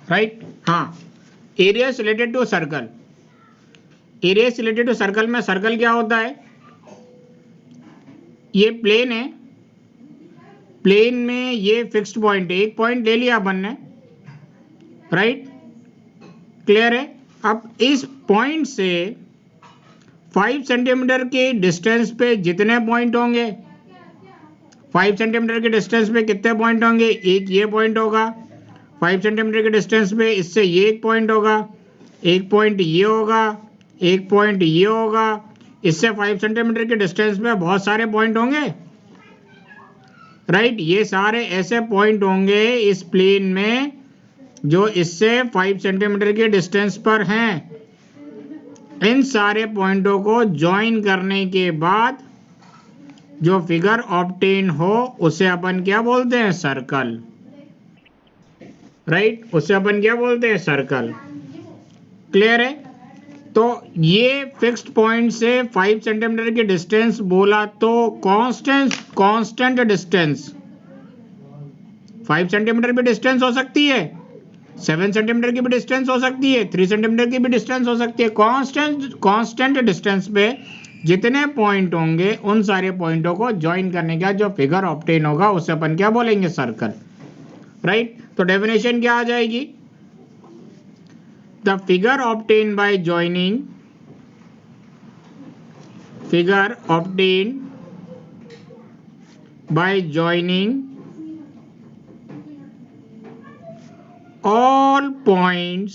Right. हाँ, area related to circle, area related to circle में circle क्या होता है, ये प्लेन है, प्लेन में ये फिक्स्ड पॉइंट है, एक पॉइंट ले लिया अपन ने, राइट, क्लियर है। अब इस पॉइंट से 5 सेंटीमीटर के डिस्टेंस पे जितने पॉइंट होंगे, 5 सेंटीमीटर के डिस्टेंस पे कितने पॉइंट होंगे, एक ये पॉइंट होगा, 5 सेंटीमीटर के डिस्टेंस पे इससे ये एक पॉइंट होगा, एक पॉइंट ये होगा, एक पॉइंट ये होगा, इससे 5 सेंटीमीटर के डिस्टेंस पे बहुत सारे पॉइंट होंगे, राइट। ये सारे ऐसे पॉइंट होंगे इस प्लेन में जो इससे 5 सेंटीमीटर के डिस्टेंस पर हैं। इन सारे पॉइंटों को ज्वाइन करने के बाद जो फिगर ऑब्टेन हो उसे अपन क्या बोलते हैं, सर्कल, राइट, उसे अपन क्या बोलते हैं, सर्कल, क्लियर है। तो ये फिक्स्ड पॉइंट से 5 सेंटीमीटर की डिस्टेंस बोला तो कांस्टेंट डिस्टेंस 5 सेंटीमीटर की डिस्टेंस हो सकती है, 7 सेंटीमीटर की भी डिस्टेंस हो सकती है, 3 सेंटीमीटर की भी डिस्टेंस हो सकती है। कांस्टेंट डिस्टेंस पे जितने पॉइंट होंगे उन सारे पॉइंटों को ज्वाइन करने का जो फिगर ऑब्टेन होगा उसे अपन क्या बोलेंगे, सर्कल, राइट। तो डेफिनेशन क्या आ जाएगी, the figure obtain by joining, figure obtain by joining all points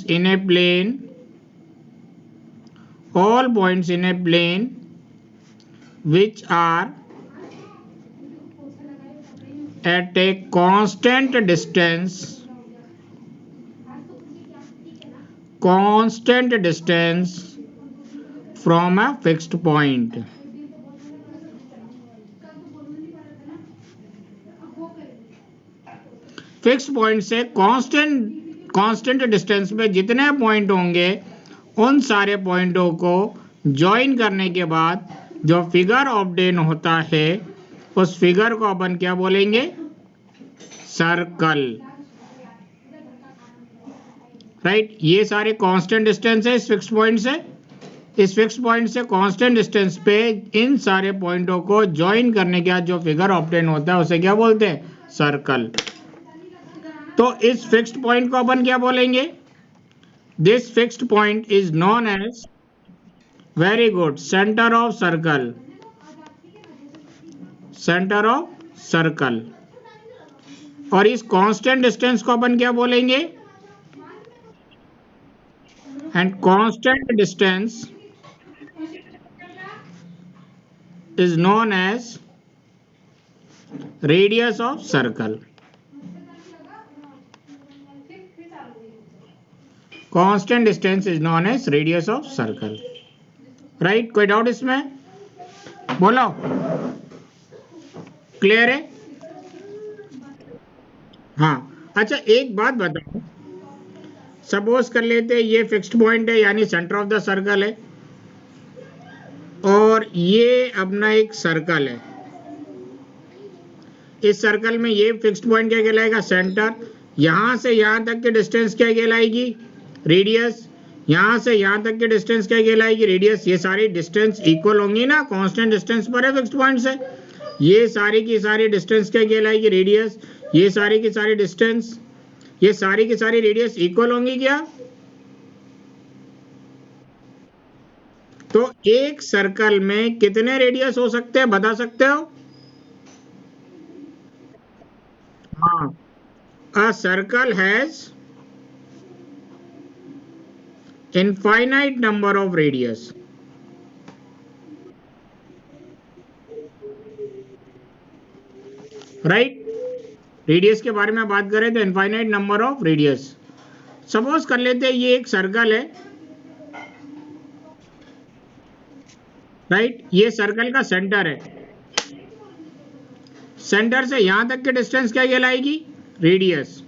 in a plane, all points in a plane which are at a constant distance from a fixed point, fix point से constant distance पे जितने point होंगे उन सारे पॉइंटों को join करने के बाद जो फिगर ऑब्टेन होता है उस फिगर को अपन क्या बोलेंगे, सर्कल, राइट। ये सारे कांस्टेंट डिस्टेंस है इस फिक्स पॉइंट से, इस फिक्स पॉइंट से कांस्टेंट डिस्टेंस पे इन सारे पॉइंटों को ज्वाइन करने के बाद जो फिगर ऑब्टेन होता है उसे क्या बोलते हैं, सर्कल। तो इस फिक्स्ड पॉइंट को अपन क्या बोलेंगे, this fixed point is known as, very good, centre of circle, centre of circle. और इस कांस्टेंट डिस्टेंस को अपन क्या बोलेंगे, and constant distance is known as radius of circle, constant distance is known as radius of circle, right. कोई doubt इसमें, बोलो, clear है। हाँ, अच्छा एक बात बताओ, सपोज कर लेते ये फिक्स्ड पॉइंट है यानी सेंटर ऑफ द सर्कल है, और ये अपना एक सर्कल है, इस सर्कल में ये फिक्स्ड पॉइंट क्या कहलाएगा, सेंटर, यहां से यहां तक की डिस्टेंस क्या कहलाएगी, रेडियस, यहां से यहां तक की डिस्टेंस क्या कहलाएगी, रेडियस। ये सारी डिस्टेंस इक्वल होंगी ना, कांस्टेंट डिस्टेंस पर है फिक्स्ड पॉइंट से, ये सारी की सारी डिस्टेंस क्या कहलाएगी, रेडियस, ये सारी की सारी डिस्टेंस, ये सारी की सारी रेडियस इक्वल होंगी क्या। तो एक सर्कल में कितने रेडियस हो सकते हैं बता सकते हो, हाँ, a circle has infinite number of radius, right. Radius के बारे में बात करें तो infinite number of radius. Suppose कर लेते हैं ये एक सर्कल है, राइट, ये सर्कल का सेंटर है, सेंटर से यहां तक की डिस्टेंस क्या कहलाएगी, रेडियस,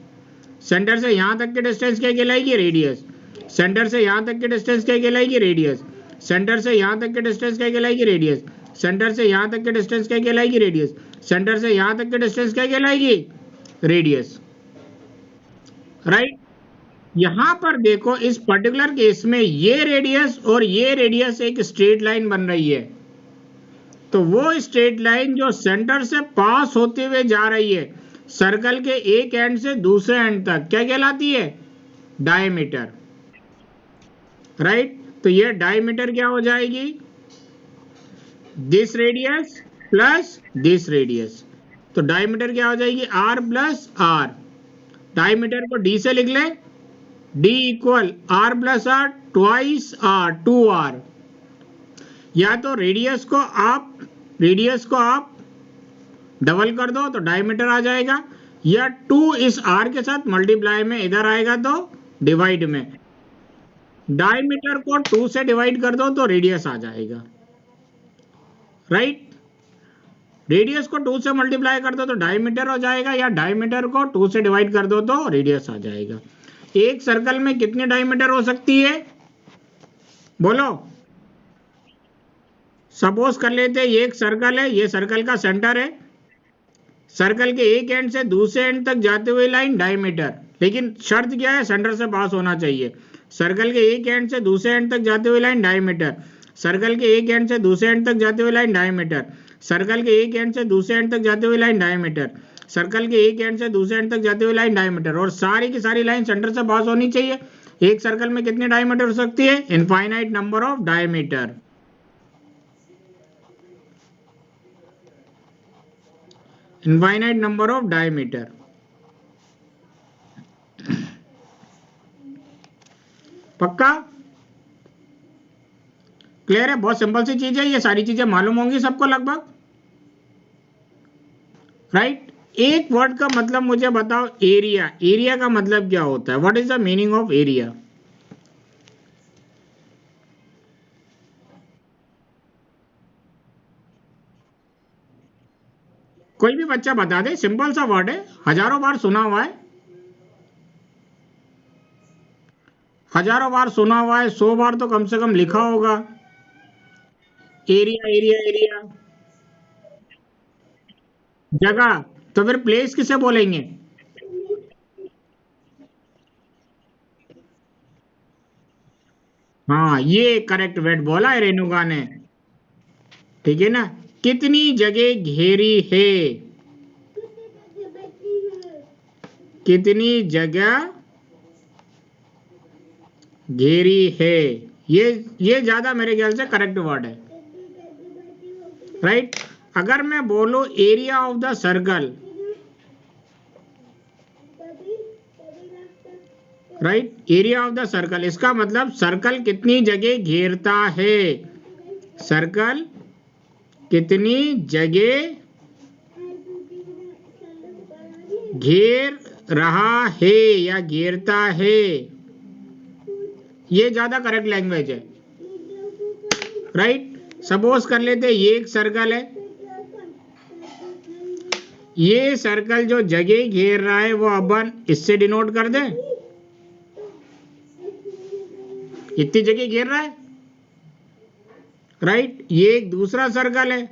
सेंटर से यहां तक की डिस्टेंस क्या कहलाएगी, रेडियस, सेंटर से यहां तक की डिस्टेंस क्या कहलाएगी, रेडियस, सेंटर से यहां तक की डिस्टेंस क्या कहलाएगी, रेडियस, सेंटर से यहां तक की डिस्टेंस क्या कहलाएगी, रेडियस, सेंटर से यहां तक की डिस्टेंस क्या कहलाएगी? Radius, right. यहां पर देखो इस पर्टिकुलर केस में ये रेडियस और ये रेडियस एक स्ट्रेट लाइन बन रही है, तो वो स्ट्रेट लाइन जो सेंटर से पास होते हुए जा रही है सर्कल के एक एंड से दूसरे एंड तक क्या कहलाती है? Diameter, right. तो ये डायमीटर क्या हो जाएगी? This radius plus this radius, तो डायमीटर क्या हो जाएगी? R plus r. डायमीटर को डी से लिख ले, D equal r plus r twice r, 2r। या तो रेडियस को आप डबल कर दो तो डायमीटर आ जाएगा, या 2 इस r के साथ मल्टीप्लाई में इधर आएगा तो डिवाइड में, डायमीटर को 2 से डिवाइड कर दो तो रेडियस आ जाएगा, राइट। रेडियस को 2 से मल्टीप्लाई कर दो तो डायमीटर हो जाएगा, या डायमीटर को 2 से डिवाइड कर दो तो रेडियस आ जाएगा। एक सर्कल में कितनी डायमीटर हो सकती है? बोलो। सपोज कर लेते हैं ये एक सर्कल है, ये सर्कल का सेंटर है, सर्कल के एक एंड से दूसरे एंड तक जाते हुए लाइन डायमीटर, लेकिन शर्त क्या है? सेंटर से पास होना चाहिए। सर्कल के एक एंड से दूसरे एंड तक जाते हुए लाइन डायमीटर, सर्कल के एक एंड से दूसरे एंड तक जाते हुए लाइन डायमीटर, सर्कल के एक एंड से दूसरे एंड तक जाते हुए लाइन डायमीटर, सर्कल के एक एंड से दूसरे एंड तक जाते हुए लाइन डायमीटर, और सारी की सारी लाइन सेंटर से पास होनी चाहिए। एक सर्कल में कितनी डायमीटर हो सकती है? Infinite number of diameter. Infinite number of diameter. पक्का? क्लियर है? बहुत सिंपल सी चीज है, ये सारी चीजें मालूम होंगी सबको लगभग, राइट। एक वर्ड का मतलब मुझे बताओ, एरिया। एरिया का मतलब क्या होता है? What is the meaning of area? कोई भी बच्चा बता दे, सिंपल सा वर्ड है, हजारों बार सुना हुआ है, हजारों बार सुना हुआ है, 100 बार तो कम से कम लिखा होगा। Area area area. जगह, तो फिर प्लेस किसे बोलेंगे? हाँ, ये करेक्ट वर्ड बोला है रेणुका ने, ठीक है ना। कितनी जगह घेरी है? कितनी जगह घेरी है, ये ज्यादा मेरे ख्याल से करेक्ट वर्ड है, राइट। अगर मैं बोलूं area of the circle, right, area of the circle, इसका मतलब सर्कल कितनी जगह घेरता है, सर्कल कितनी जगह घेर रहा है या घेरता है, ये ज्यादा करेक्ट लैंग्वेज है, राइट। सपोज कर लेते ये एक सर्कल है, ये सर्कल जो जगह घेर रहा है वो अपन इससे डिनोट कर दें, इतनी जगह घेर रहा है, राइट। ये एक दूसरा सर्कल है,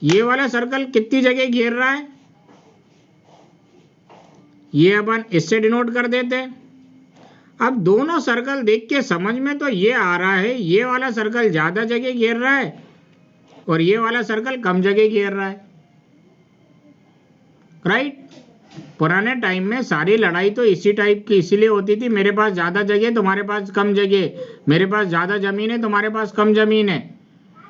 ये वाला सर्कल कितनी जगह घेर रहा है, ये अपन इससे डिनोट कर देते हैं। अब दोनों सर्कल देख के समझ में तो ये आ रहा है ये वाला सर्कल ज्यादा जगह घेर रहा है और ये वाला सर्कल कम जगह घेर रहा है, राइट। पुराने टाइम में सारी लड़ाई तो इसी टाइप की इसीलिए होती थी, मेरे पास ज्यादा जगह तुम्हारे पास कम जगह, मेरे पास ज्यादा जमीन है तुम्हारे पास कम जमीन है,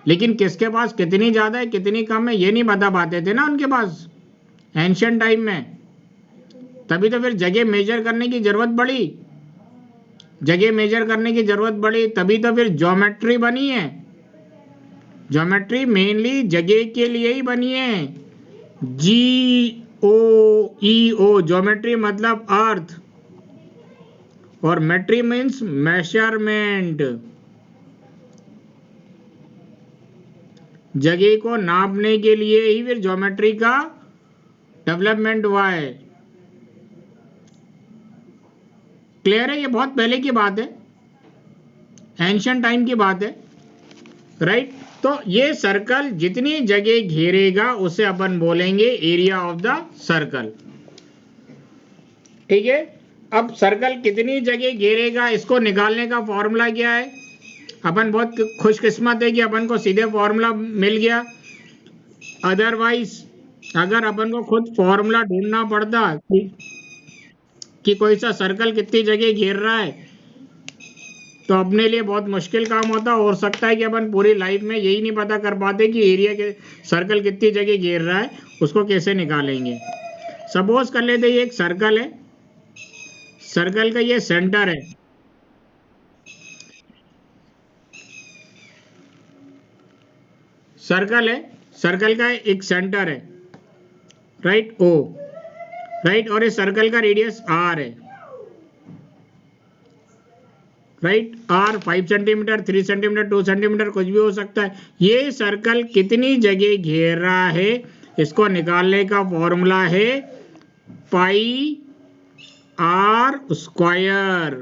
लेकिन किसके पास कितनी ज्यादा है कितनी कम है ये नहीं बता पाते थे ना उनके पास एंशियंट टाइम में। तभी तो फिर जगह मेजर करने की जरूरत पड़ी, जगह मेजर करने की जरूरत पड़ी, तभी तो फिर ज्योमेट्री बनी है। ज्योमेट्री मेनली जगह के लिए ही बनी है, GOEO, ज्योमेट्री मतलब अर्थ, और मेट्री मीन्स मेजरमेंट, जगह को नापने के लिए ही फिर ज्योमेट्री का डेवलपमेंट हुआ है। क्लियर है? ये बहुत पहले की बात है, एंशियंट टाइम की बात है, राइट। तो ये सर्कल जितनी जगह घेरेगा उसे अपन बोलेंगे एरिया ऑफ द सर्कल। ठीक है, अब सर्कल कितनी जगह घेरेगा इसको निकालने का फॉर्मूला क्या है? अपन बहुत खुशकिस्मत है कि अपन को सीधे फॉर्मूला मिल गया, अदरवाइज अगर अपन को खुद फॉर्मूला ढूंढना पड़ता कि कोई सा सर्कल कितनी जगह घेर रहा है तो अपने लिए बहुत मुश्किल काम होता। हो सकता है कि अपन पूरी लाइफ में यही नहीं पता कर पाते कि एरिया के सर्कल कितनी जगह घेर रहा है, उसको कैसे निकालेंगे। सपोज कर लेते ये एक सर्कल है, सर्कल का ये सेंटर है, सर्कल है, सर्कल का एक सेंटर है, राइट, ओ, राइट, और इस सर्कल का रेडियस आर है, right, r 5 centimetre, 3 centimetre, 2 centimetre, कुछ भी हो सकता है। ये सर्कल कितनी जगह घेर रहा है इसको निकालने का फॉर्मूला है पाई आर स्क्वायर,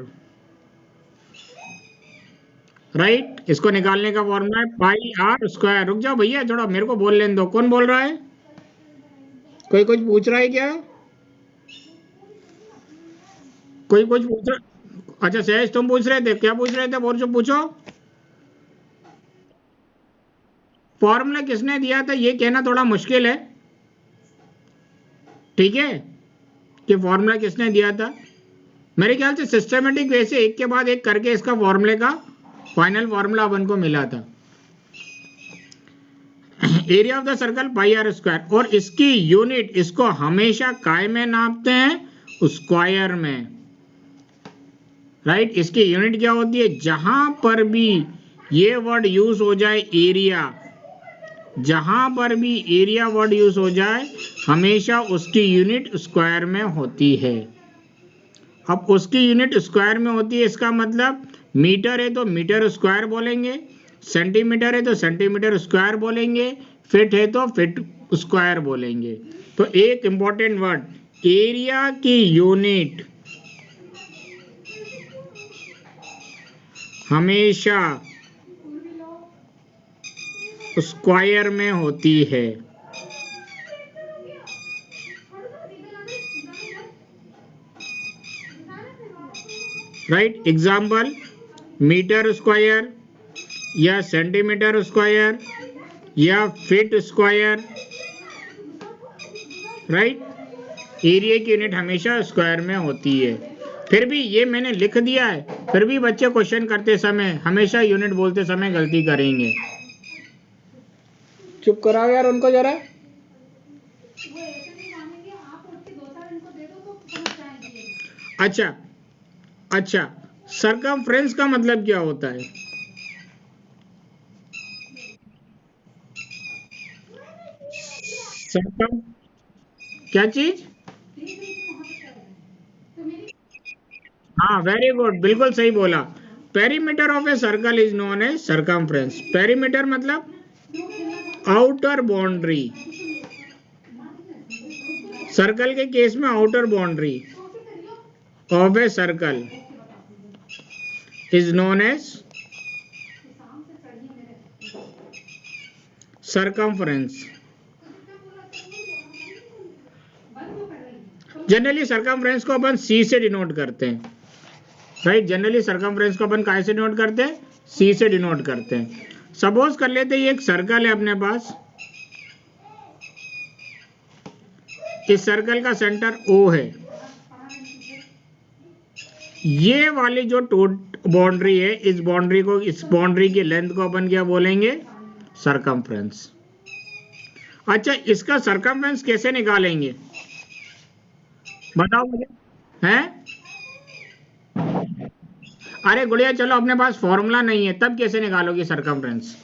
राइट, इसको निकालने का फॉर्मूला है पाई आर स्क्वायर। रुक जाओ भैया, थोड़ा मेरे को बोल लेने दो। कौन बोल रहा है? कोई कुछ पूछ रहा है क्या? कोई कुछ पूछ रहा? अच्छा सहज तुम पूछ रहे थे, क्या पूछ रहे थे? बोल जो पूछो। फॉर्मूला किसने दिया था ये कहना थोड़ा मुश्किल है, ठीक है, कि फॉर्मूला किसने दिया था। मेरे ख्याल से सिस्टमेटिक वे से एक के बाद एक करके इसका फॉर्मूले का फाइनल फॉर्मूला अपन को मिला था। Area of the circle pi r square, और इसकी यूनिट इसको हमेशा काय में नापते हैं, स्क्वायर में, राइट। इसकी यूनिट क्या होती है? जहां पर भी ये वर्ड यूज हो जाए एरिया, जहां पर भी एरिया वर्ड यूज हो जाए हमेशा उसकी यूनिट स्क्वायर में होती है। अब उसकी यूनिट स्क्वायर में होती है इसका मतलब मीटर है तो मीटर स्क्वायर बोलेंगे, सेंटीमीटर है तो सेंटीमीटर स्क्वायर बोलेंगे, फिट है तो फिट स्क्वायर बोलेंगे। तो एक इंपॉर्टेंट वर्ड, एरिया की यूनिट हमेशा स्क्वायर में होती है, राइट। एग्जाम्पल, मीटर स्क्वायर या सेंटीमीटर स्क्वायर या फीट स्क्वायर, राइट। एरिया की यूनिट हमेशा स्क्वायर में होती है। फिर भी ये मैंने लिख दिया है, फिर भी बच्चे क्वेश्चन करते समय हमेशा यूनिट बोलते समय गलती करेंगे। चुप कराओ यार उनको जरा। अच्छा अच्छा, सरकमफ्रेंस का मतलब क्या होता है? सरकम क्या चीज? हाँ वेरी गुड, बिल्कुल सही बोला। Perimeter of a circle is known as circumference. Perimeter मतलब आउटर बाउंड्री, सर्कल के केस में outer boundary of a circle is known as circumference. Generally circumference को अपन सी से डिनोट करते हैं, राइट। जनरली सरकमफ्रेंस को अपन काय से डिनोट करते हैं? सी से डिनोट करते हैं। सपोज कर लेते हैं ये एक सर्कल है अपने पास, इस सर्कल का सेंटर O है, ये वाली जो बाउंड्री है इस बाउंड्री की लेंथ को अपन क्या बोलेंगे? सरकमफ्रेंस। अच्छा, इसका सरकमफ्रेंस कैसे निकालेंगे बताओ मुझे, हैं? अरे गुड़िया चलो, अपने पास फॉर्मूला नहीं है तब कैसे निकालोगे सरकमफ्रेंस?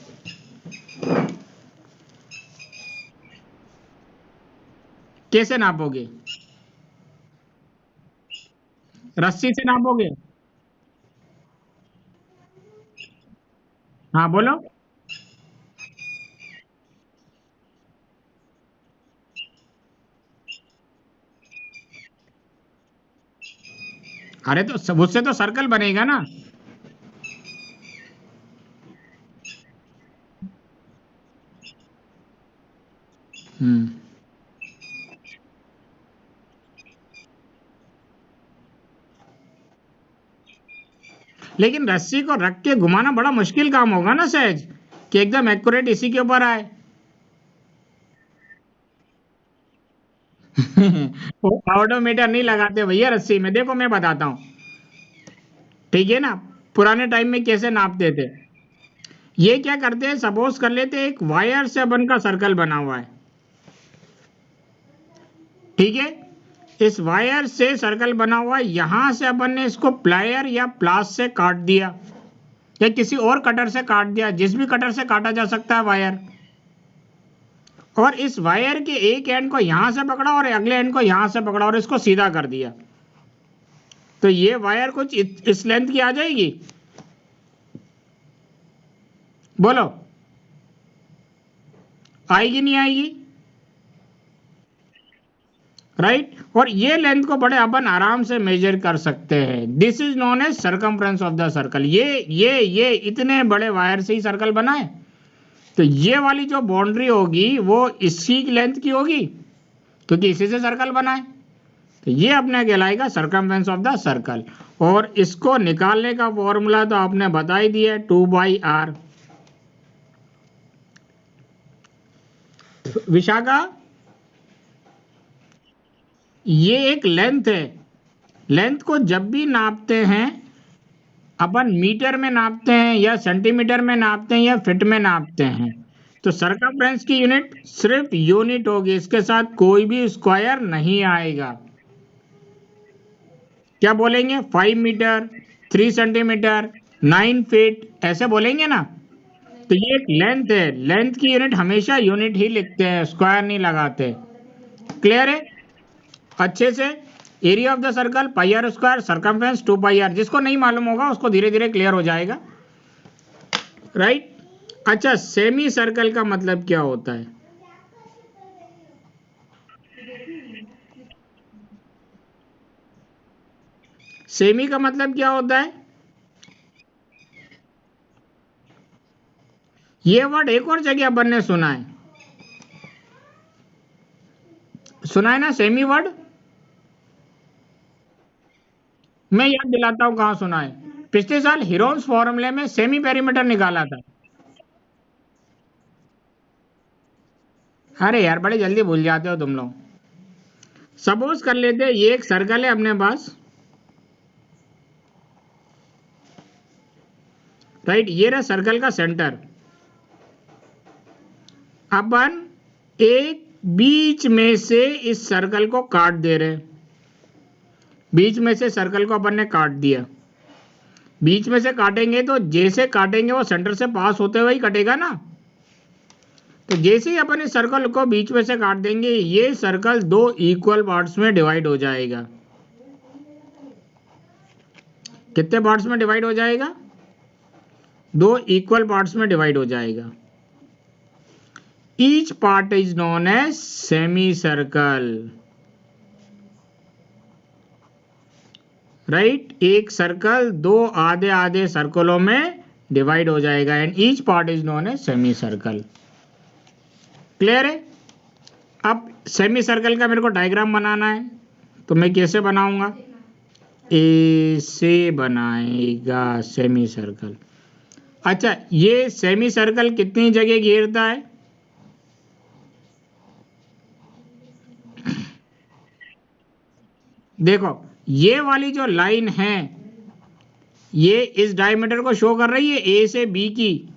कैसे नापोगे? रस्सी से नापोगे? हाँ बोलो। अरे तो उससे तो सर्कल बनेगा ना। हम्म। लेकिन रस्सी को रख के घुमाना बड़ा मुश्किल काम होगा ना सहज, कि एकदम एक्यूरेट इसी के ऊपर आए। वो ऑडोमीटर नहीं लगाते भैया रस्सी में, देखो मैं बताता हूँ, ठीक है ना। पुराने टाइम में कैसे नापते थे, ये क्या करते हैं, सपोज कर लेते हैं एक वायर से अपन का सर्कल बना हुआ है, ठीक है। इस वायर से सर्कल बना हुआ है, यहां से अपन ने इसको प्लायर या प्लास से काट दिया, या किसी और कटर से काट दिया, जिस भी कटर से काटा जा सकता है वायर। और इस वायर के एक एंड को यहां से पकड़ा और अगले एंड को यहां से पकड़ा और इसको सीधा कर दिया, तो ये वायर कुछ इस लेंथ की आ जाएगी, बोलो आएगी नहीं आएगी, राइट। और ये लेंथ को बड़े अपन आराम से मेजर कर सकते हैं। This is known as circumference of the circle. ये इतने बड़े वायर से ही सर्कल बना है, तो ये वाली जो बाउंड्री होगी वो इसी लेंथ की होगी, क्योंकि इसी से सर्कल बना है। तो ये अपने कहलाएगा सरकमफ्रेंस ऑफ द सर्कल। और इसको निकालने का फॉर्मूला तो आपने बता ही दिया, 2/r। विशाखा, ये एक लेंथ है, लेंथ को जब भी नापते हैं अपन मीटर में नापते हैं या सेंटीमीटर में नापते हैं या फीट में नापते हैं, तो सरकमफ्रेंस की यूनिट सिर्फ यूनिट होगी, इसके साथ कोई भी स्क्वायर नहीं आएगा। क्या बोलेंगे, 5 मीटर, 3 सेंटीमीटर, 9 फीट, ऐसे बोलेंगे ना। तो ये एक लेंथ है, लेंथ की यूनिट हमेशा यूनिट ही लिखते हैं, स्क्वायर नहीं लगाते। क्लियर है अच्छे से। Area of the circle pi r square, circumference 2πr। जिसको नहीं मालूम होगा उसको धीरे धीरे क्लियर हो जाएगा, राइट। अच्छा, सेमी सर्कल का मतलब क्या होता है? सेमी का मतलब क्या होता है? ये वर्ड एक और जगह अपन ने सुना है ना, सेमी वर्ड। मैं याद दिलाता हूं कहां सुना है। पिछले साल हीरोन्स फॉर्मूले में सेमी पेरीमीटर निकाला था। अरे यार बड़े जल्दी भूल जाते हो तुम लोग। सपोज कर लेते हैं ये एक सर्कल है अपने पास, राइट। ये रहा सर्कल का सेंटर। अपन एक बीच में से इस सर्कल को काट दे रहे हैं, बीच में से सर्कल को अपन ने काट दिया। बीच में से काटेंगे तो जैसे काटेंगे वो सेंटर से पास होते हुए ही कटेगा ना। तो जैसे ही अपन इस सर्कल को बीच में से काट देंगे, ये सर्कल दो इक्वल पार्ट्स में डिवाइड हो जाएगा। कितने पार्ट्स में डिवाइड हो जाएगा? दो इक्वल पार्ट्स में डिवाइड हो जाएगा। Each part is known as semicircle, right. एक सर्कल दो आधे आधे सर्कलों में डिवाइड हो जाएगा and each part is known as semicircle. Clear है? अब सेमी सर्कल का मेरे को डायग्राम बनाना है, तो मैं कैसे बनाऊंगा? ऐसे बनाएगा सेमी सर्कल। अच्छा, ये सेमी सर्कल कितनी जगह घेरता है? देखो, ये वाली जो लाइन है ये इस डायमीटर को शो कर रही है, ए से बी की,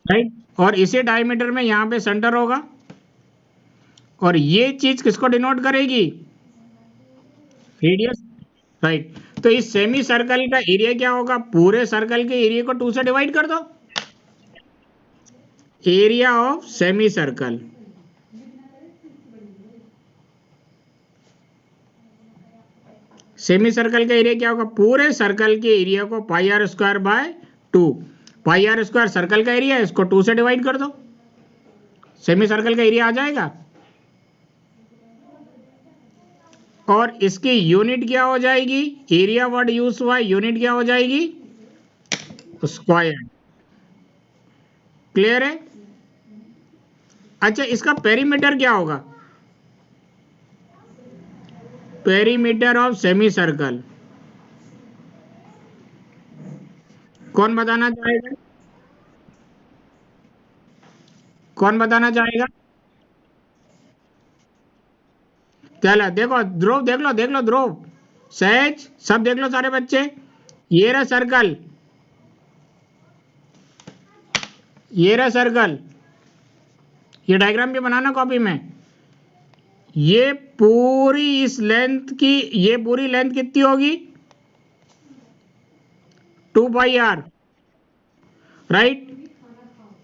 राइट। और इसी डायमीटर में यहां पे सेंटर होगा, और ये चीज किसको डिनोट करेगी? Radius, right. तो इस सेमी सर्कल का एरिया क्या होगा? पूरे सर्कल के एरिया को 2 से डिवाइड कर दो, area of semi circle. Semi circle का एरिया क्या होगा? पूरे सर्कल के एरिया को pi r square by 2। Pi r square circle का एरिया है, इसको 2 से डिवाइड कर दो, सेमी सर्कल का एरिया आ जाएगा। और इसकी यूनिट क्या हो जाएगी? एरिया वर्ड यूज हुआ है, यूनिट क्या हो जाएगी? स्क्वायर। क्लियर है? अच्छा, इसका पेरीमीटर क्या होगा? पेरीमीटर ऑफ सेमी सर्कल कौन बताना चाहेगा? कौन बताना चाहेगा? चलो देखो ध्रुव, देख लो ध्रुव, सहज, सब देख लो सारे बच्चे। ये रहा सर्कल, ये रहा सर्कल। ये डायग्राम भी बनाना कॉपी में। ये पूरी इस लेंथ की, ये पूरी लेंथ कितनी होगी? 2 पाई आर, राइट।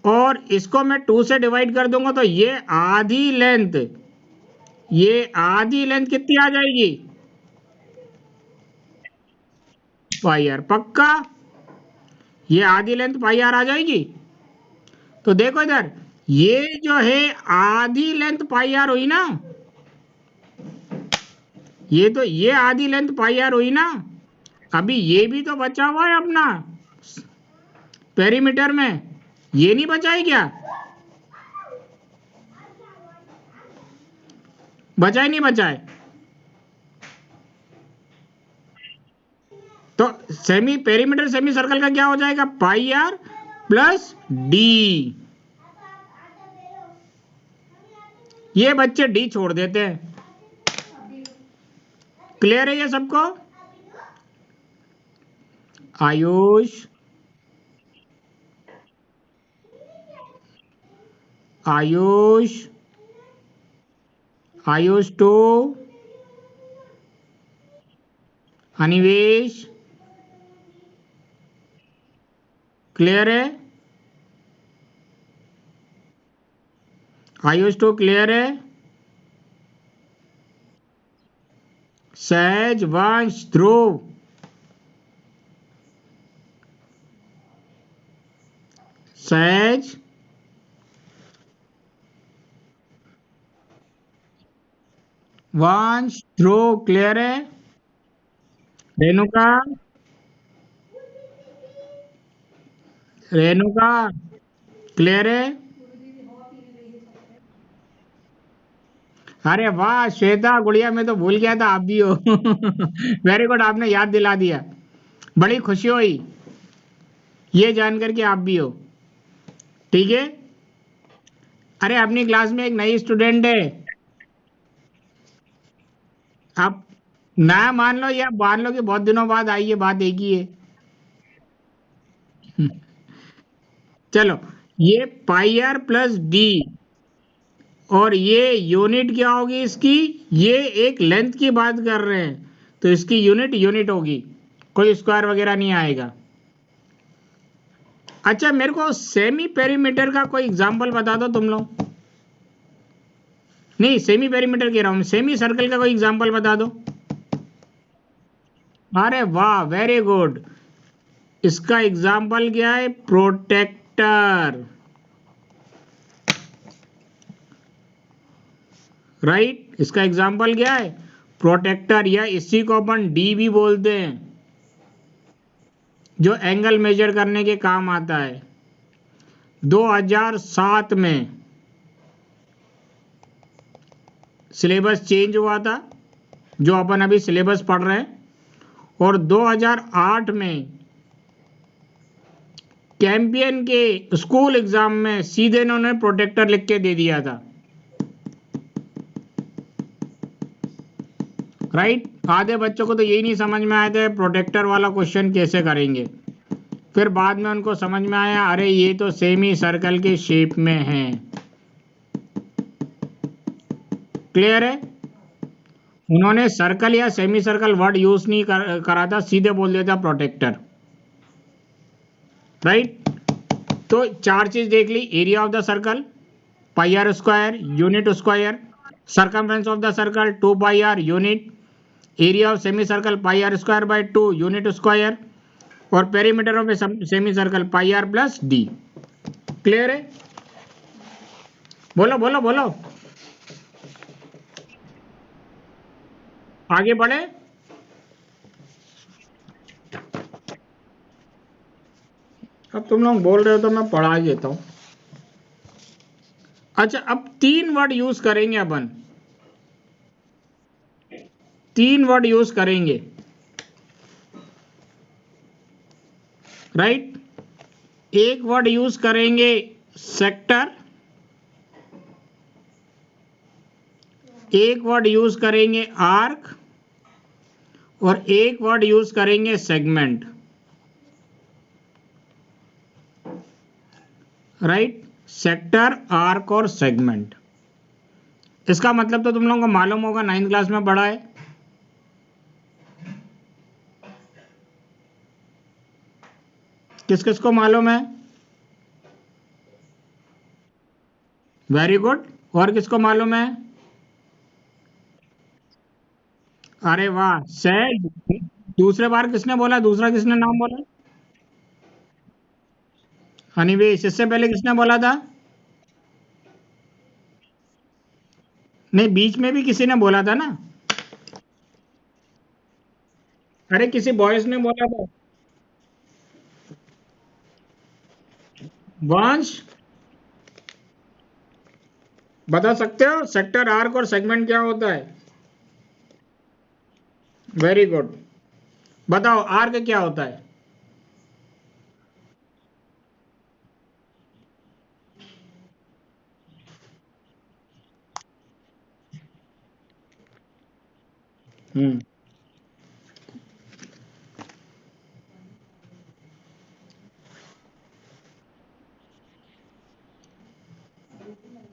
और इसको मैं 2 से डिवाइड कर दूंगा तो ये आधी लेंथ, ये आधी लेंथ कितनी आ जाएगी? पाई आर, पक्का? ये आधी लेंथ पाई आर आ जाएगी। तो देखो इधर, ये जो है आधी लेंथ पाई आर हुई ना, ये तो ये आधी लेंथ पाई आर हुई ना। अभी ये भी तो बचा हुआ है अपना पेरीमीटर में, ये नहीं बचा है क्या? बचा ही नहीं बचा है। तो सेमी पेरीमीटर सेमी सर्कल का क्या हो जाएगा? Pi r plus D. ये बच्चे डी छोड़ देते हैं। क्लियर है ये सबको? आयुष, आयुष, आयुष टू, अनिवेश, क्लियर है? आयुष टू क्लियर है? सहज, वंश, ध्रुव, सहज, वंश, ध्रुव क्लियर है? रेणुका, रेणुका क्लियर है? अरे वाह श्वेता, गुड़िया, मैं तो भूल गया था आप भी हो। वेरी गुड, आपने याद दिला दिया, बड़ी खुशी हुई ये जानकर के आप भी हो। ठीक है। अरे अपनी क्लास में एक नई स्टूडेंट है, आप ना मान लो या मान लो कि बहुत दिनों बाद आई है, बात एक ही है। चलो, ये पाई आर प्लस डी, और ये यूनिट क्या होगी इसकी? ये एक लेंथ की बात कर रहे हैं तो इसकी यूनिट यूनिट होगी, कोई स्क्वायर वगैरह नहीं आएगा। अच्छा, मेरे को सेमी पेरीमीटर का कोई एग्जांपल बता दो तुम लोग। नहीं, सेमी पेरीमीटर कह रहा हूं, सेमी सर्कल का कोई एग्जांपल बता दो। अरे वाह, वेरी गुड। इसका एग्जांपल क्या है? Protector, right. इसका एग्जांपल क्या है? प्रोटेक्टर, या इसी को अपन डी भी बोलते हैं, जो एंगल मेजर करने के काम आता है। 2007 में सिलेबस चेंज हुआ था, जो अपन अभी सिलेबस पढ़ रहे हैं, और 2008 में कैंपियन के स्कूल एग्जाम में सीधे इन्होंने प्रोटेक्टर लिख के दे दिया था, राइट। आधे बच्चों को तो यही नहीं समझ में आया था प्रोटेक्टर वाला क्वेश्चन कैसे करेंगे, फिर बाद में उनको समझ में आया अरे ये तो सेमी सर्कल के शेप में है। क्लियर है? उन्होंने सर्कल या सेमी सर्कल वर्ड यूज नहीं करा था, सीधे बोल दिया था प्रोटेक्टर, राइट। तो चार चीज देख ली, area of the circle pi r square unit square, circumference of the circle 2 pi r unit, area of semi circle pi r square by 2 unit square, और perimeter of semi circle pi r plus D. Clear है? बोलो बोलो बोलो, आगे बढ़े। अब तुम लोग बोल रहे हो तो मैं पढ़ा ही देता हूं। अच्छा, अब 3 वर्ड यूज करेंगे अपन, 3 वर्ड यूज करेंगे, राइट। एक वर्ड यूज करेंगे सेक्टर, एक वर्ड यूज करेंगे आर्क, और एक वर्ड यूज करेंगे सेगमेंट, राइट। सेक्टर, आर्क और सेगमेंट। इसका मतलब तो तुम लोगों को मालूम होगा, 9th क्लास में पढ़ा है। किस किस को मालूम है? Very good. और किसको मालूम है? अरे वाह, सेड। दूसरे बार किसने बोला? दूसरा किसने नाम बोला? हनीवेश। इससे पहले किसने बोला था? नहीं, बीच में भी किसी ने बोला था ना। अरे किसी बॉयज ने बोला था। वंश, बता सकते हो सेक्टर, आर्क और सेगमेंट क्या होता है? Very good. बताओ आर्क क्या होता है? हम्म।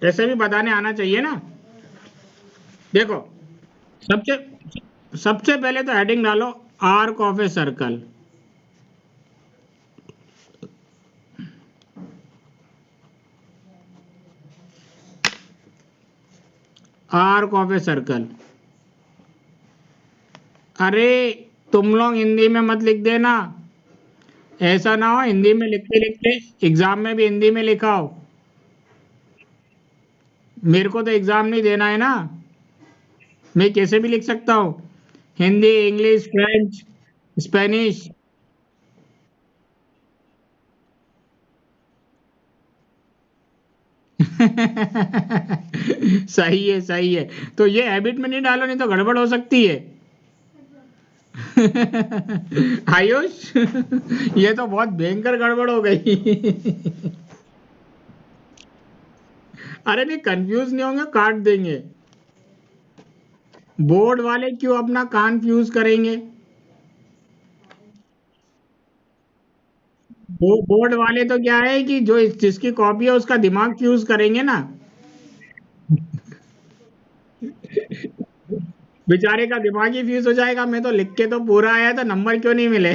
ऐसे भी बताने आना चाहिए ना। देखो, सबसे सबसे पहले तो हेडिंग डालो, arc of a circle. Arc of a circle. अरे तुम लोग हिंदी में मत लिख देना, ऐसा ना हो हिंदी में लिखते लिखते एग्जाम में भी हिंदी में लिखा हो। मेरे को तो एग्जाम नहीं देना है ना, मैं कैसे भी लिख सकता हूँ, हिंदी, इंग्लिश, फ्रेंच, स्पेनिश। सही है, सही है। तो ये हैबिट में नहीं डालो, नहीं तो गड़बड़ हो सकती है। आयुष, ये तो बहुत भयंकर गड़बड़ हो गई। अरे नहीं, कंफ्यूज नहीं होंगे, काट देंगे। बोर्ड वाले क्यों अपना कान फ्यूज करेंगे? बोर्ड वाले तो क्या है कि जो जिसकी कॉपी है उसका दिमाग फ्यूज करेंगे ना। बेचारे का दिमाग ही फ्यूज हो जाएगा, मैं तो लिख के तो पूरा आया था, नंबर क्यों नहीं मिले?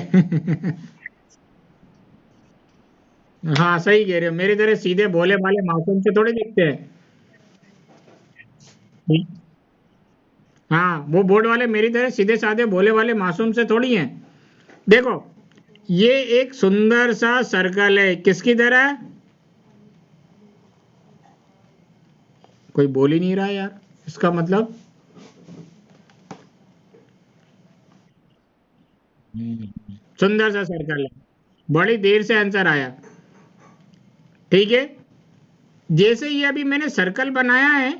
हाँ सही कह रहे हो, मेरी तरह सीधे भोले भाले मासूम से थोड़े दिखते हैं। हाँ, वो बोर्ड वाले मेरी तरह सीधे साधे भोले वाले मासूम से थोड़ी हैं। देखो, ये एक सुंदर सा सर्कल है, किसकी तरह? कोई बोल ही नहीं रहा यार, इसका मतलब। सुंदर सा सर्कल है। बड़ी देर से आंसर आया। ठीक है। जैसे ये अभी मैंने सर्कल बनाया है,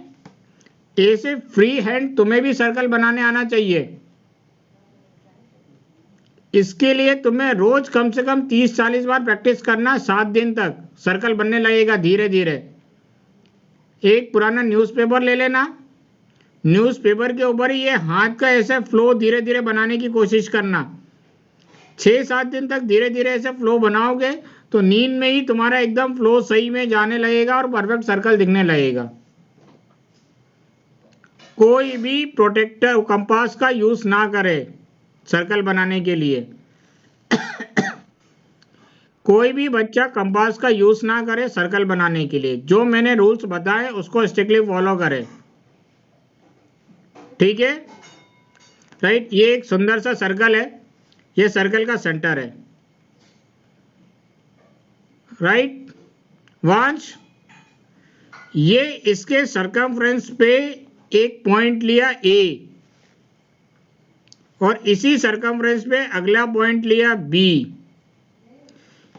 ऐसे फ्री हैंड तुम्हें भी सर्कल बनाने आना चाहिए। इसके लिए तुम्हें रोज कम से कम 30-40 बार प्रैक्टिस करना, 7 दिन तक सर्कल बनने लगेगा धीरे धीरे। एक पुराना न्यूज़पेपर ले लेना, न्यूज़पेपर के ऊपर ही ये हाथ का ऐसे फ्लो धीरे धीरे बनाने की कोशिश करना। 6-7 दिन तक धीरे धीरे ऐसे फ्लो बनाओगे तो नींद में ही तुम्हारा एकदम फ्लो सही में जाने लगेगा और परफेक्ट सर्कल दिखने लगेगा। कोई भी प्रोटेक्टर कंपास का यूज ना करे सर्कल बनाने के लिए। कोई भी बच्चा कंपास का यूज ना करे सर्कल बनाने के लिए। जो मैंने रूल्स बताए उसको स्ट्रिक्टली फॉलो करे। ठीक है, राइट। ये एक सुंदर सा सर्कल है, ये सर्कल का सेंटर है, राइट। वंश, ये इसके सरकमफ्रेंस पे एक पॉइंट लिया ए, और इसी सरकमफ्रेंस पे अगला पॉइंट लिया बी।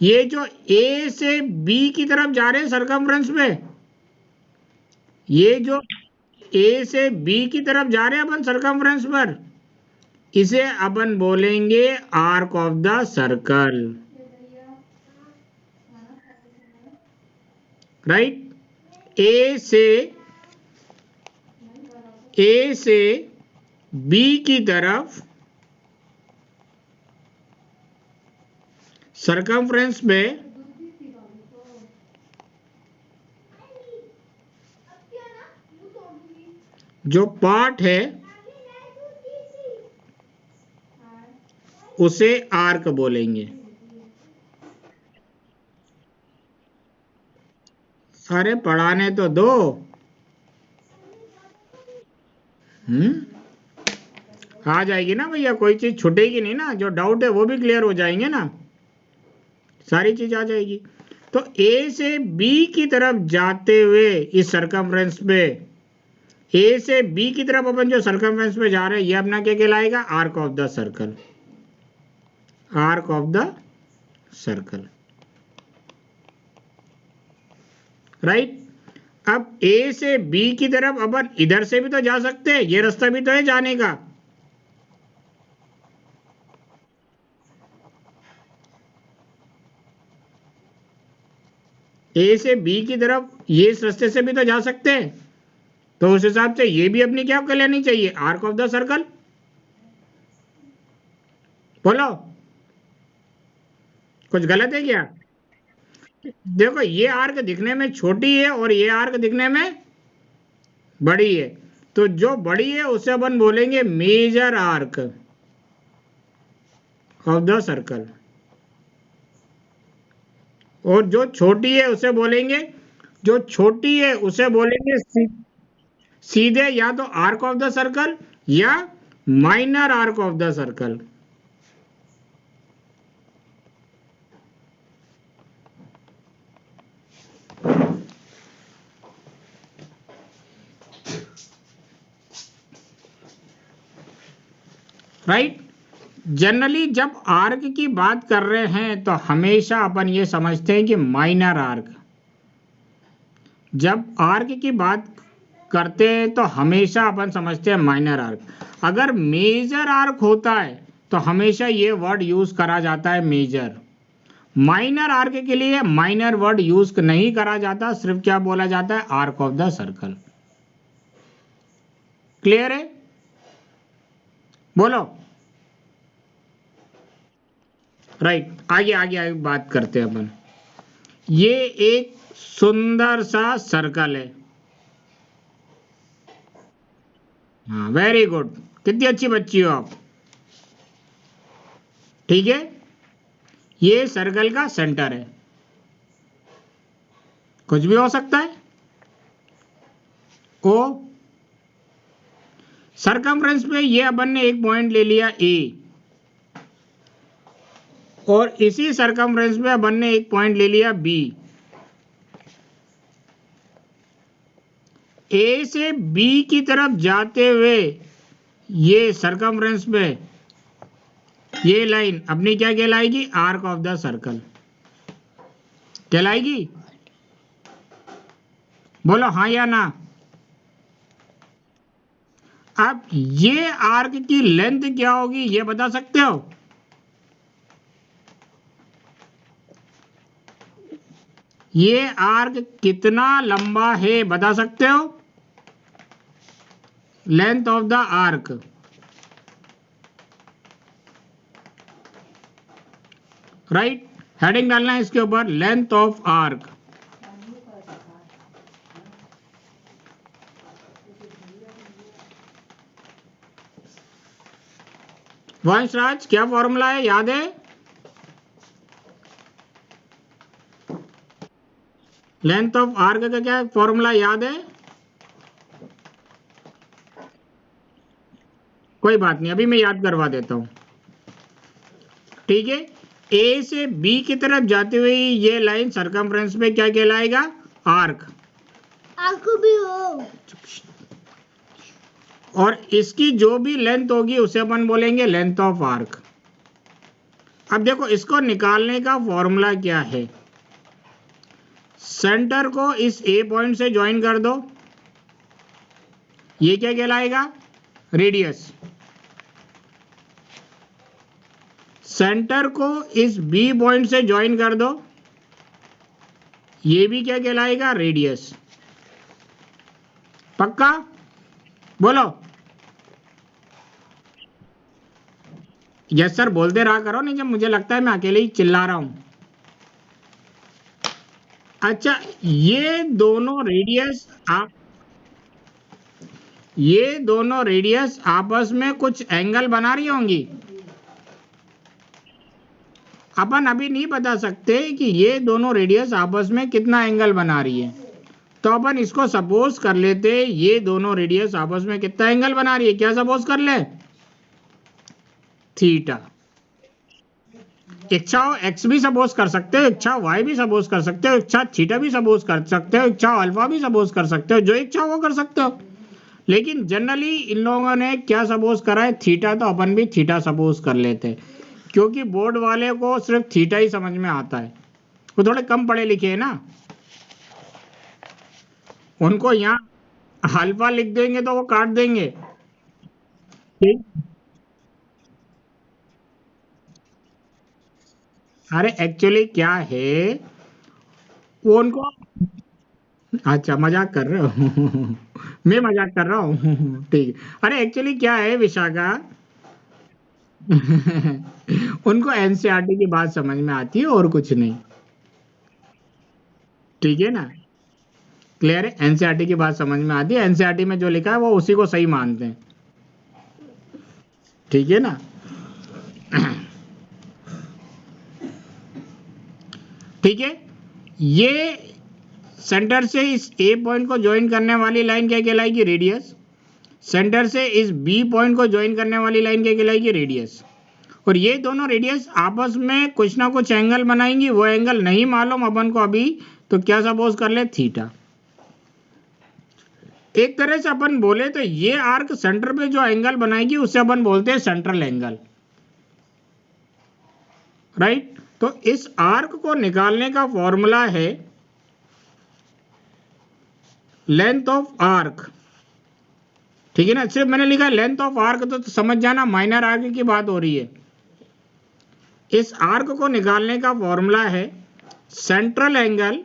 ये जो ए से बी की तरफ जा रहे हैं सरकमफ्रेंस पे, ये जो ए से बी की तरफ जा रहे हैं अपन सर्कमफ्रेंस पर, इसे अपन बोलेंगे arc of the circle, right. A से बी की तरफ सर्कमफ्रेंस में जो पार्ट है उसे आर्क बोलेंगे। अरे पढ़ाने तो दो। आ जाएगी ना भैया, कोई चीज छूटेगी नहीं ना, जो डाउट है वो भी क्लियर हो जाएंगे ना, सारी चीज आ जाएगी। तो ए से बी की तरफ जाते हुए इस सर्कमफ्रेंस पे, ए से बी की तरफ अपन जो सर्कमफ्रेंस पे जा रहे हैं, ये अपना क्या कहलाएगा? Arc of the circle, arc of the circle, right. अब ए से बी की तरफ अपन इधर से भी तो जा सकते हैं, ये रास्ता भी तो है जाने का। ए से बी की तरफ ये इस रास्ते से भी तो जा सकते हैं, तो उस हिसाब से ये भी अपनी क्या कहलानी चाहिए? Arc of the circle. बोलो, कुछ गलत है क्या? देखो, ये आर्क दिखने में छोटी है और ये आर्क दिखने में बड़ी है, तो जो बड़ी है उसे अपन बोलेंगे major arc of the circle, और जो छोटी है उसे बोलेंगे, जो छोटी है उसे बोलेंगे सीधे या तो आर्क ऑफ द सर्कल या minor arc of the circle. Right. Generally जब आर्क की बात कर रहे हैं तो हमेशा अपन ये समझते हैं कि माइनर आर्क, जब आर्क की बात करते हैं तो हमेशा अपन समझते हैं माइनर आर्क। अगर मेजर आर्क होता है तो हमेशा ये वर्ड यूज करा जाता है मेजर। माइनर आर्क के लिए माइनर वर्ड यूज नहीं करा जाता, सिर्फ क्या बोला जाता है? Arc of the circle. Clear है? बोलो। राइट, आगे आगे आगे बात करते हैं अपन। ये एक सुंदर सा सर्कल है। हाँ, वेरी गुड, कितनी अच्छी बच्ची हो आप। ठीक है, ये सर्कल का सेंटर है, कुछ भी हो सकता है। ओ सर्कमफ्रेंस पे ये अपन ने एक पॉइंट ले लिया ए, और इसी सर्कमफ्रेंस पे अपन ने एक पॉइंट ले लिया बी। ए से बी की तरफ जाते हुए ये सर्कमफ्रेंस पे ये लाइन अपनी क्या कहलाएगी? आर्क ऑफ द सर्कल कहलाएगी। बोलो हाँ या ना। अब ये आर्क की लेंथ क्या होगी ये बता सकते हो? ये आर्क कितना लंबा है बता सकते हो? Length of the arc, right. Heading डालना है इसके ऊपर, लेंथ ऑफ आर्क। वंशराज, क्या फॉर्मूला है, याद है? लेंथ ऑफ आर्क का क्या फॉर्मूला याद है? कोई बात नहीं, अभी मैं याद करवा देता हूं। ठीक है, ए से बी की तरफ जाती हुई ये लाइन सर्कमफ्रेंस में क्या कहलाएगा? आर्क। आर्क भी हो। और इसकी जो भी लेंथ होगी उसे अपन बोलेंगे लेंथ ऑफ आर्क। अब देखो, इसको निकालने का फॉर्मूला क्या है? सेंटर को इस ए पॉइंट से ज्वाइन कर दो, ये क्या कहलाएगा? रेडियस। सेंटर को इस बी पॉइंट से ज्वाइन कर दो, ये भी क्या कहलाएगा? रेडियस। पक्का? बोलो। यस सर बोलते रहा करो, नहीं जब मुझे लगता है मैं अकेले ही चिल्ला रहा हूं। अच्छा, ये दोनों रेडियस आपस में कुछ एंगल बना रही होंगी। अपन अभी नहीं बता सकते कि ये दोनों रेडियस आपस में कितना एंगल बना रही है, तो अपन इसको सपोज कर लेते ये दोनों रेडियस आपस में कितना एंगल बना रही है। क्या सपोज कर ले? थीटा। इच्छा हो एक्स भी सपोज कर सकते हो, इच्छा वाई भी सपोज कर सकते हो, इच्छा थीटा भी सपोज कर सकते हो, इच्छा अल्फा भी सपोज कर सकते हो, जो इच्छा वो कर सकते हो। लेकिन जनरली इन लोगों ने क्या सपोज करा है? थीटा, तो अपन भी थीटा सपोज कर लेते हैं, क्योंकि बोर्ड वाले को सिर्फ थीटा ही समझ में आता है, वो थोड़े कम पढ़े लिखे हैं ना, उनको यहाँ अल्फा लिख देंगे तो वो काट देंगे। ठीक। अरे एक्चुअली क्या है, वो उनको, अच्छा मजाक कर रहे हो मैं मजाक कर रहा हूँ ठीक है। अरे एक्चुअली क्या है विशाखा उनको एनसीईआरटी की बात समझ में आती है और कुछ नहीं। ठीक है ना? क्लियर है? एनसीईआरटी की बात समझ में आती है, एनसीईआरटी में जो लिखा है वो उसी को सही मानते हैं। ठीक है ना? ठीक है। ये सेंटर से इस ए पॉइंट को ज्वाइन करने वाली लाइन क्या कहलाएगी? रेडियस। सेंटर से इस बी पॉइंट को ज्वाइन करने वाली लाइन क्या कहलाएगी? रेडियस। और ये दोनों रेडियस आपस में कुछ ना कुछ एंगल बनाएंगी, वो एंगल नहीं मालूम अपन को अभी, तो क्या सपोज कर ले? थीटा। एक तरह से अपन बोले तो ये आर्क सेंटर पे जो एंगल बनाएगी उसे अपन बोलते हैं सेंट्रल एंगल, राइट? तो इस आर्क को निकालने का फॉर्मूला है लेंथ ऑफ आर्क। ठीक है ना? सिर्फ मैंने लिखा लेंथ ऑफ आर्क, तो समझ जाना माइनर आर्क की बात हो रही है। इस आर्क को निकालने का फॉर्मूला है central angle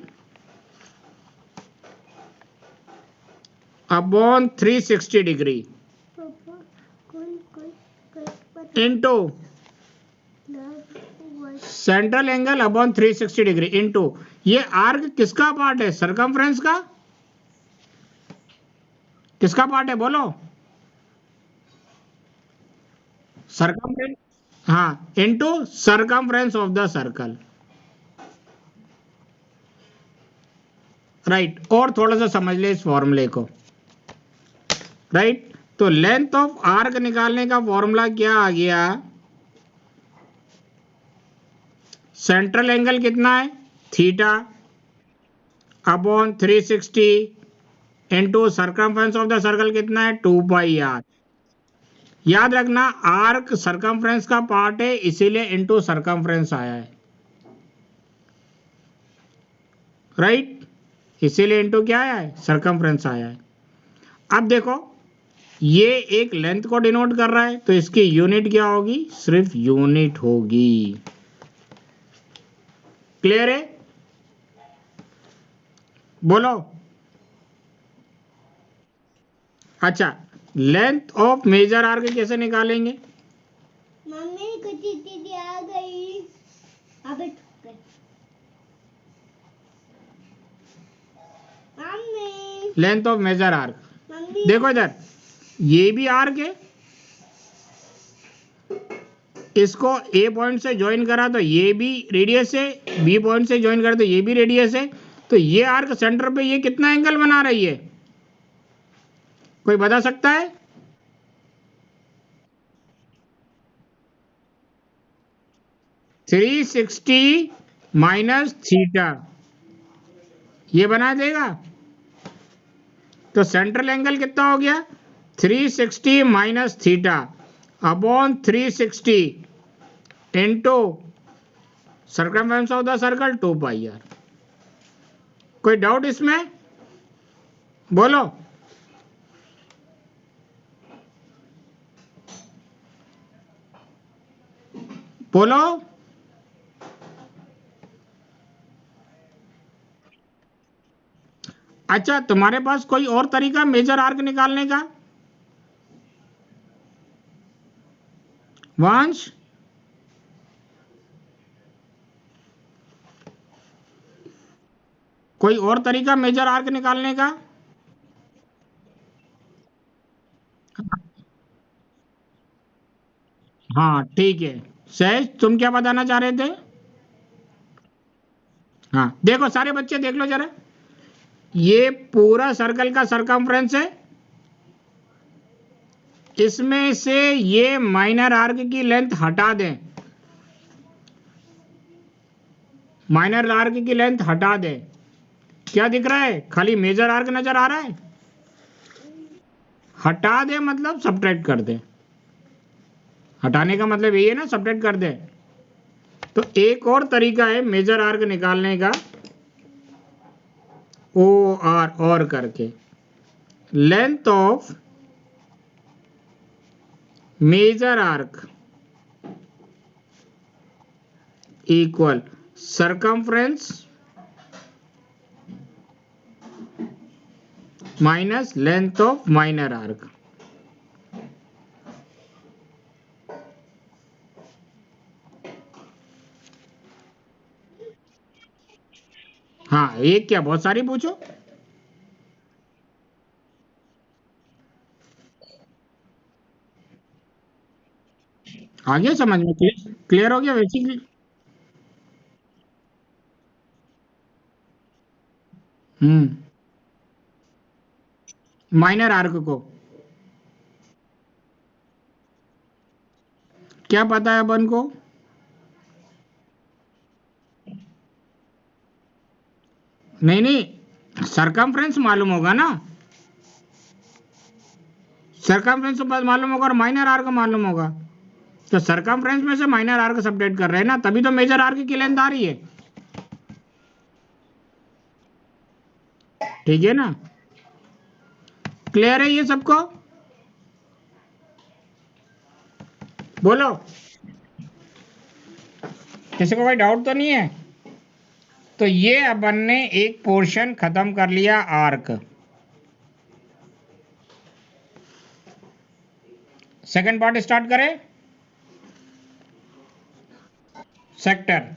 upon 360 degree into central angle upon 360 degree into ये आर्क किसका पार्ट है? सरकमफ्रेंस का। किसका पार्ट है बोलो? सरकमफ्रेंस। हाँ, into circumference of the circle, right? और थोड़ा सा समझ ले इस फॉर्मूले को, राइट? तो लेंथ ऑफ आर्क निकालने का फॉर्मूला क्या आ गया? सेंट्रल एंगल कितना है? Theta upon 360 into circumference of the circle कितना है? 2 पाई आर। याद रखना आर्क सरकमफ्रेंस का पार्ट है, इसीलिए इंटू सरकमफ्रेंस आया है, राइट? इसीलिए इंटू क्या आया है? सरकमफ्रेंस आया है। अब देखो ये एक लेंथ को डिनोट कर रहा है, तो इसकी यूनिट क्या होगी? सिर्फ यूनिट होगी। क्लियर है? बोलो। अच्छा, लेंथ ऑफ मेजर आर्क कैसे निकालेंगे? मम्मी कुछ दीदी आ गई। अबे mummy length of major arc, mummy देखो इधर, ये भी आर्क है, इसको ए पॉइंट से ज्वाइन करा तो ये भी रेडियस है, बी पॉइंट से ज्वाइन करा तो ये भी रेडियस है, तो ये आर्क सेंटर पे ये कितना एंगल बना रही है? कोई बता सकता है? -360 माइनस थीटा, ये बना देगा। तो सेंट्रल एंगल कितना हो गया? 360 minus theta upon 360 into circumference of the circle 2 pi r. कोई डाउट इसमें? बोलो। बोलो। अच्छा, तुम्हारे पास कोई और तरीका मेजर आर्क निकालने का? वंश, कोई और तरीका मेजर आर्क निकालने का? हाँ ठीक है। सहज, तुम क्या बताना चाह रहे थे? हाँ देखो सारे बच्चे देख लो जरा, ये पूरा सर्कल का सरकमफ्रेंस है, इसमें से ये माइनर आर्क की लेंथ हटा दें, माइनर आर्क की लेंथ हटा दें, क्या दिख रहा है? खाली मेजर आर्क नजर आ रहा है। हटा दे मतलब सब्ट्रैक्ट कर दे, हटाने का मतलब यही है ना, सब्ट्रैक्ट कर दे। तो एक और तरीका है मेजर आर्क निकालने का, ओ आर और करके, length of major arc equal circumference minus length of minor arc. हाँ एक क्या, बहुत सारी पूछो। आ गया समझ में? क्लियर हो गया बेसिकली। हम्म। माइनर आर्क को क्या पता है अपन को? नहीं नहीं, सरकमफ्रेंस मालूम होगा ना, सरकमफ्रेंस तो बस मालूम होगा और माइनर आर्क मालूम होगा। तो सरकमफ्रेंस में से माइनर आर्क सबट्रैक्ट कर रहे हैं ना, तभी तो मेजर आर्क की लेंथ आ रही है। ठीक है ना? क्लियर है ये सबको? बोलो, किसी को कोई डाउट तो नहीं है? तो ये अपन ने एक पोर्शन खत्म कर लिया आर्क। सेकंड पार्ट स्टार्ट करें। सेक्टर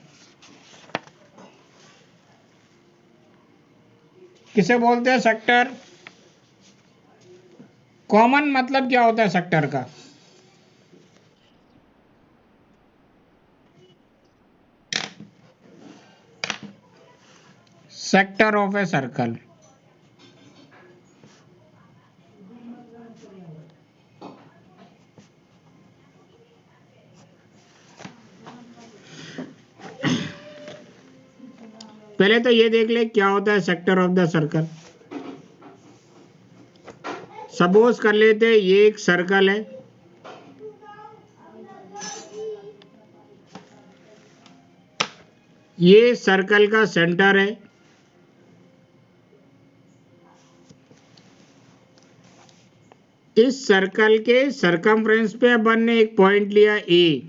किसे बोलते हैं? सेक्टर। कॉमन मतलब क्या होता है सेक्टर का? Sector of a circle. पहले तो ये देख ले क्या होता है sector of the circle. Suppose कर लेते ये एक सर्कल है, ये सर्कल का सेंटर है, इस सर्कल के सरकमफ्रेंस पे अपन ने एक पॉइंट लिया ए,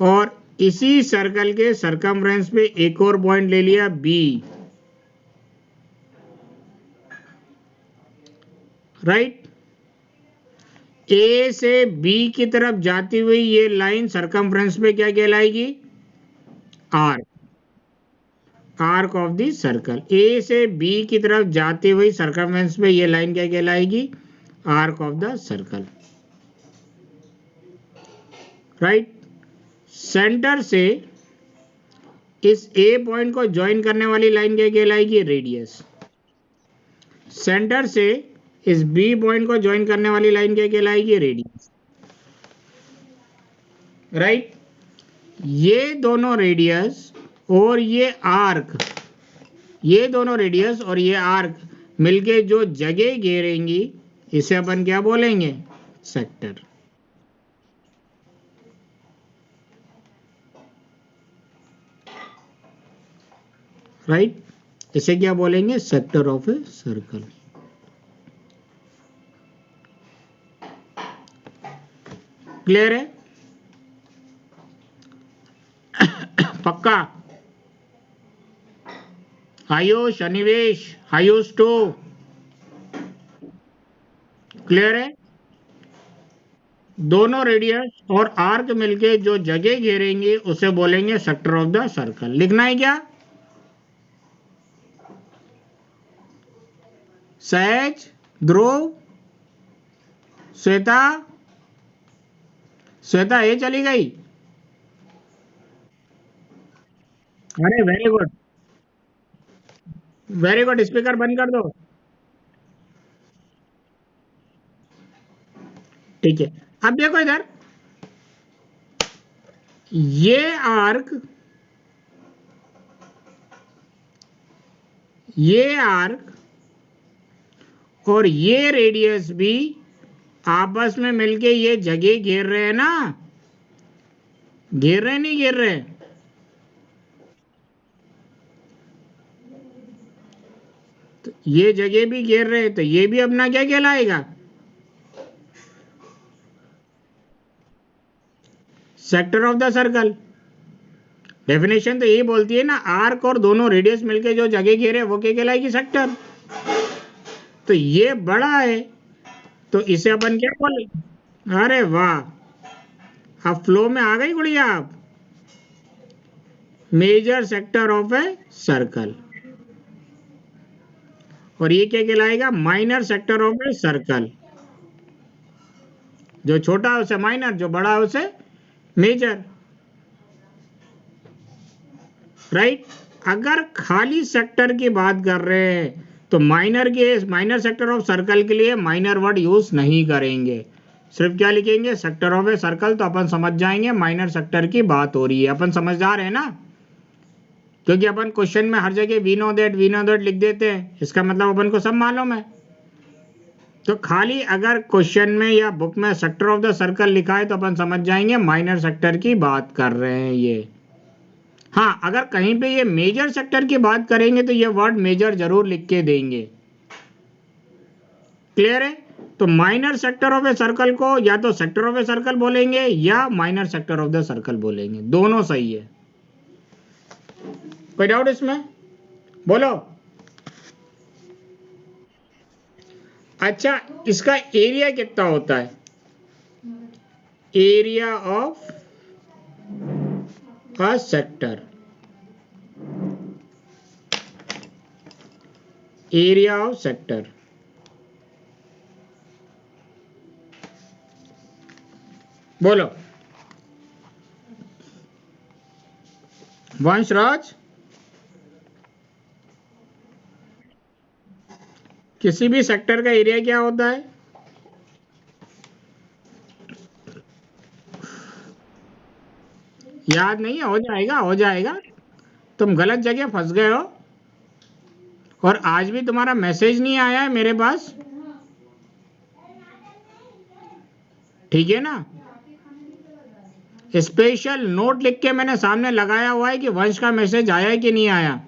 और इसी सर्कल के सरकमफ्रेंस पे एक और पॉइंट ले लिया बी। राइट? ए से बी की तरफ जाती हुई ये लाइन सरकमफ्रेंस पे क्या कहलाएगी? Arc. Arc of the circle. A से बी की तरफ जाती हुई सरकमफ्रेंस पे ये लाइन क्या कहलाएगी? Arc of the circle. Right? Centre से इस ए पॉइंट को ज्वाइन करने वाली लाइन क्या कहलाएगी? रेडियस। सेंटर से इस बी पॉइंट को ज्वाइन करने वाली लाइन क्या कहलाएगी? रेडियस। राइट? ये दोनों रेडियस और ये आर्क, ये दोनों रेडियस और ये आर्क मिलके जो जगह घेरेंगी, इसे अपन क्या बोलेंगे? सेक्टर। राइट? इसे क्या बोलेंगे? Sector of a circle. Clear है? पक्का? आयुष, अनिवेश, आयुष टू, क्लियर है? दोनों रेडियस और आर्क मिलके जो जगह घेरेंगे उसे बोलेंगे सेक्टर ऑफ द सर्कल। लिखना है क्या? सहज, ध्रुव, श्वेता, श्वेता ये चली गई। अरे very good, very good, speaker बंद कर दो। ठीक है, अब देखो इधर, ये आर्क, ये आर्क और ये रेडियस भी आपस में मिलके ये जगह घेर रहे हैं ना? घेर रहे नहीं घेर रहे? तो ये जगह भी घेर रहे हैं, तो ये भी अपना क्या कहलाएगा? Sector of the circle. Definition तो यही बोलती है ना, आर्क और दोनों रेडियस मिलके जो जगह घेरे वो क्या कहलाएगी? सेक्टर। तो ये बड़ा है तो इसे अपन क्या बोले? अरे वाह, अब फ्लो में आ गई गुड़िया आप। Major sector of a circle. और ये क्या कहलाएगा? Minor sector of a circle. जो छोटा है उसे माइनर, जो बड़ा है उसे मेजर, राइट? अगर खाली सेक्टर की बात कर रहे हैं तो माइनर सेक्टर ऑफ सर्कल के लिए माइनर वर्ड यूज नहीं करेंगे, सिर्फ क्या लिखेंगे? Sector of a circle. तो अपन समझ जाएंगे माइनर सेक्टर की बात हो रही है। अपन समझदार है ना, क्योंकि अपन क्वेश्चन में हर जगह वी नो दैट लिख देते हैं, इसका मतलब अपन को सब मालूम है। तो खाली अगर क्वेश्चन में या बुक में सेक्टर ऑफ द सर्कल लिखा है तो अपन समझ जाएंगे माइनर सेक्टर की बात कर रहे हैं ये। हाँ, अगर कहीं पे ये मेजर सेक्टर की बात करेंगे तो ये वर्ड मेजर जरूर लिख के देंगे। क्लियर है? तो minor sector of a circle को या तो सेक्टर ऑफ ए सर्कल बोलेंगे या minor sector of the circle बोलेंगे, दोनों सही है। कोई डाउट इसमें? बोलो। अच्छा, इसका एरिया कितना होता है? Area of a sector, area of sector। बोलो वंशराज, किसी भी सेक्टर का एरिया क्या होता है? याद नहीं है? हो जाएगा, हो जाएगा। तुम गलत जगह फंस गए हो और आज भी तुम्हारा मैसेज नहीं आया है मेरे पास, ठीक है ना? स्पेशल नोट लिख के मैंने सामने लगाया हुआ है कि वंश का मैसेज आया है कि नहीं आया।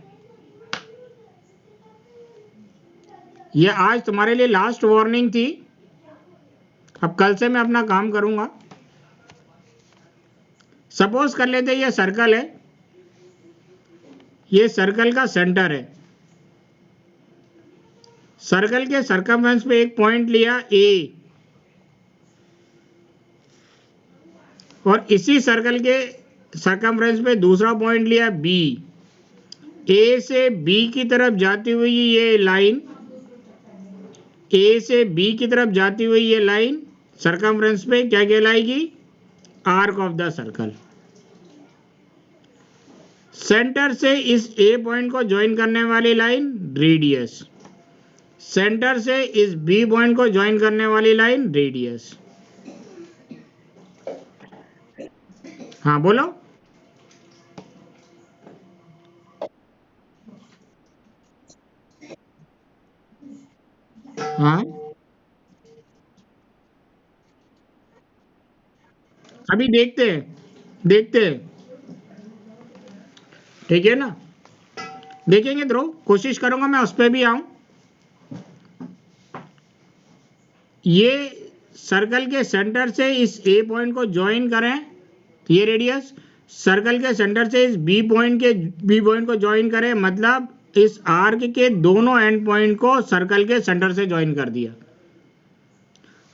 ये आज तुम्हारे लिए लास्ट वार्निंग थी। अब कल से मैं अपना काम करूंगा। सपोज कर लेते ये सर्कल है, ये सर्कल का सेंटर है। सर्कल के सर्कमफ्रेंस पे एक पॉइंट लिया ए, और इसी सर्कल के सर्कमफ्रेंस पे दूसरा पॉइंट लिया बी। ए से बी की तरफ जाती हुई ये लाइन, ए से बी की तरफ जाती हुई ये लाइन सर्कमफ्रेंस पे क्या कहलाएगी? Arc of the circle. Centre से इस ए पॉइंट को ज्वाइन करने वाली लाइन रेडियस, सेंटर से इस बी पॉइंट को ज्वाइन करने वाली लाइन रेडियस। हाँ बोलो। हाँ, अभी देखते हैं, देखते हैं, ठीक है ना? देखेंगे ध्रुव, कोशिश करूंगा मैं उस पर भी आऊं। ये सर्कल के सेंटर से इस ए पॉइंट को ज्वाइन करें, ये रेडियस, सर्कल के सेंटर से इस बी पॉइंट को ज्वाइन करें, मतलब इस आर्क के दोनों एंड पॉइंट को सर्कल के सेंटर से ज्वाइन कर दिया।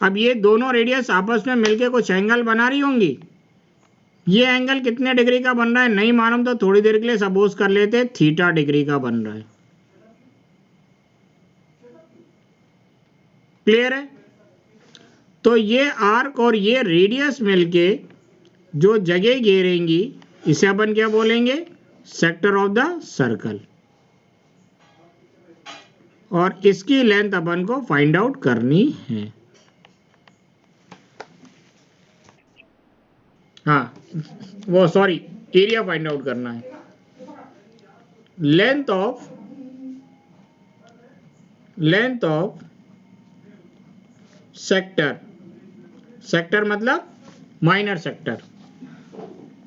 अब ये दोनों रेडियस आपस में मिलके कुछ एंगल बना रही होंगी। ये एंगल कितने डिग्री का बन रहा है नहीं मालूम, तो थोड़ी देर के लिए सपोज कर लेते थीटा डिग्री का बन रहा है। क्लियर है? तो ये आर्क और ये रेडियस मिलके जो जगह घेरेंगी इसे अपन क्या बोलेंगे? Sector of the circle. और इसकी लेंथ अपन को फाइंड आउट करनी है। हाँ वो सॉरी, एरिया फाइंड आउट करना है। लेंथ ऑफ सेक्टर मतलब माइनर सेक्टर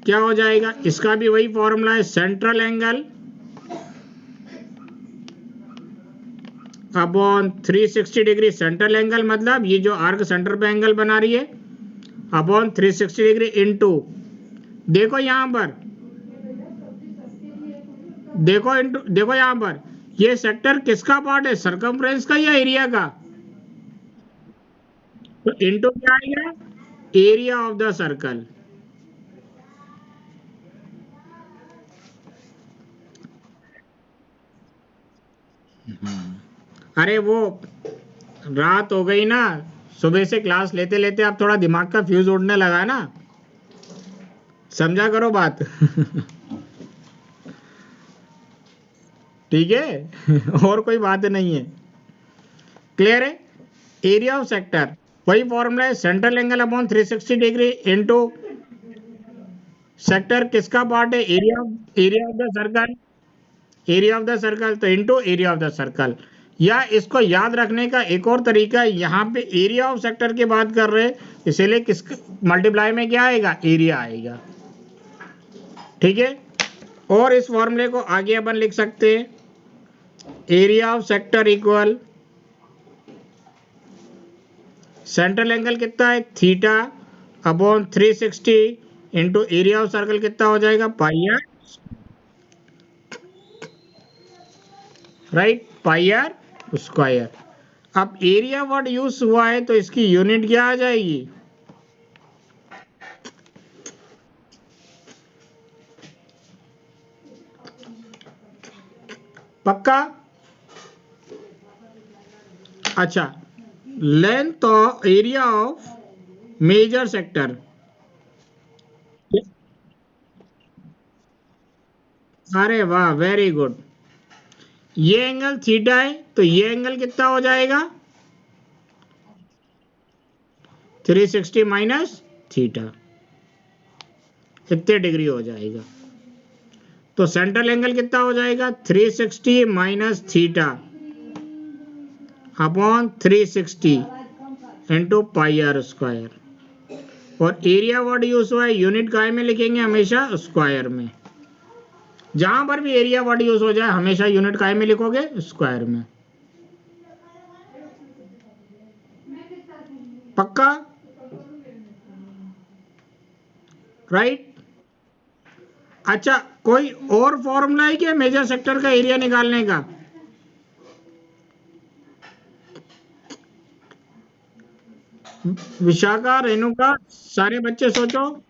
क्या हो जाएगा? इसका भी वही फॉर्मूला है, central angle upon 360 degree. Central angle मतलब ये जो आर्क सेंटर पे एंगल बना रही है अपॉन 360 डिग्री इनटू, देखो यहां पर, देखो यहां पर ये सेक्टर किसका पार्ट है? सर्कमफ्रेंस का या एरिया का? तो इनटू क्या आएगा? Area of the circle. अरे वो रात हो गई ना, सुबह से क्लास लेते लेते अब थोड़ा दिमाग का फ्यूज उड़ने लगा ना, समझा करो बात। ठीक है। और कोई बात नहीं है। क्लियर है? एरिया ऑफ सेक्टर वही फॉर्मूला है, central angle upon 360 degree into sector किसका पार्ट है? Area of the circle, area of the circle, तो into area of the circle. या इसको याद रखने का एक और तरीका, यहाँ पे एरिया ऑफ सेक्टर की बात कर रहे हैं इसीलिए किस मल्टीप्लाई में क्या आएगा? एरिया आएगा। ठीक है? और इस फॉर्मूले को आगे अपन लिख सकते हैं, area of sector equal central angle कितना है? Theta upon 360 into area of circle कितना हो जाएगा? Pi r, right, pi r square. अब एरिया वर्ड यूज हुआ है तो इसकी यूनिट क्या आ जाएगी? पक्का? अच्छा, length of area of major sector, अरे वाह वेरी गुड। ये एंगल थीटा है तो ये एंगल कितना हो जाएगा? 360 माइनस थीटा, कितने डिग्री हो जाएगा? तो सेंट्रल एंगल कितना हो जाएगा? 360 minus theta upon 360 into pi r square. और एरिया वर्ड यूज हुआ है, यूनिट काय में लिखेंगे? हमेशा स्क्वायर में। जहां पर भी एरिया वर्ड यूज हो जाए हमेशा यूनिट काय में लिखोगे? स्क्वायर में। पक्का? राइट। अच्छा, कोई और फॉर्मूला है क्या मेजर सेक्टर का एरिया निकालने का? विशाखा, रेणुका, सारे बच्चे सोचो।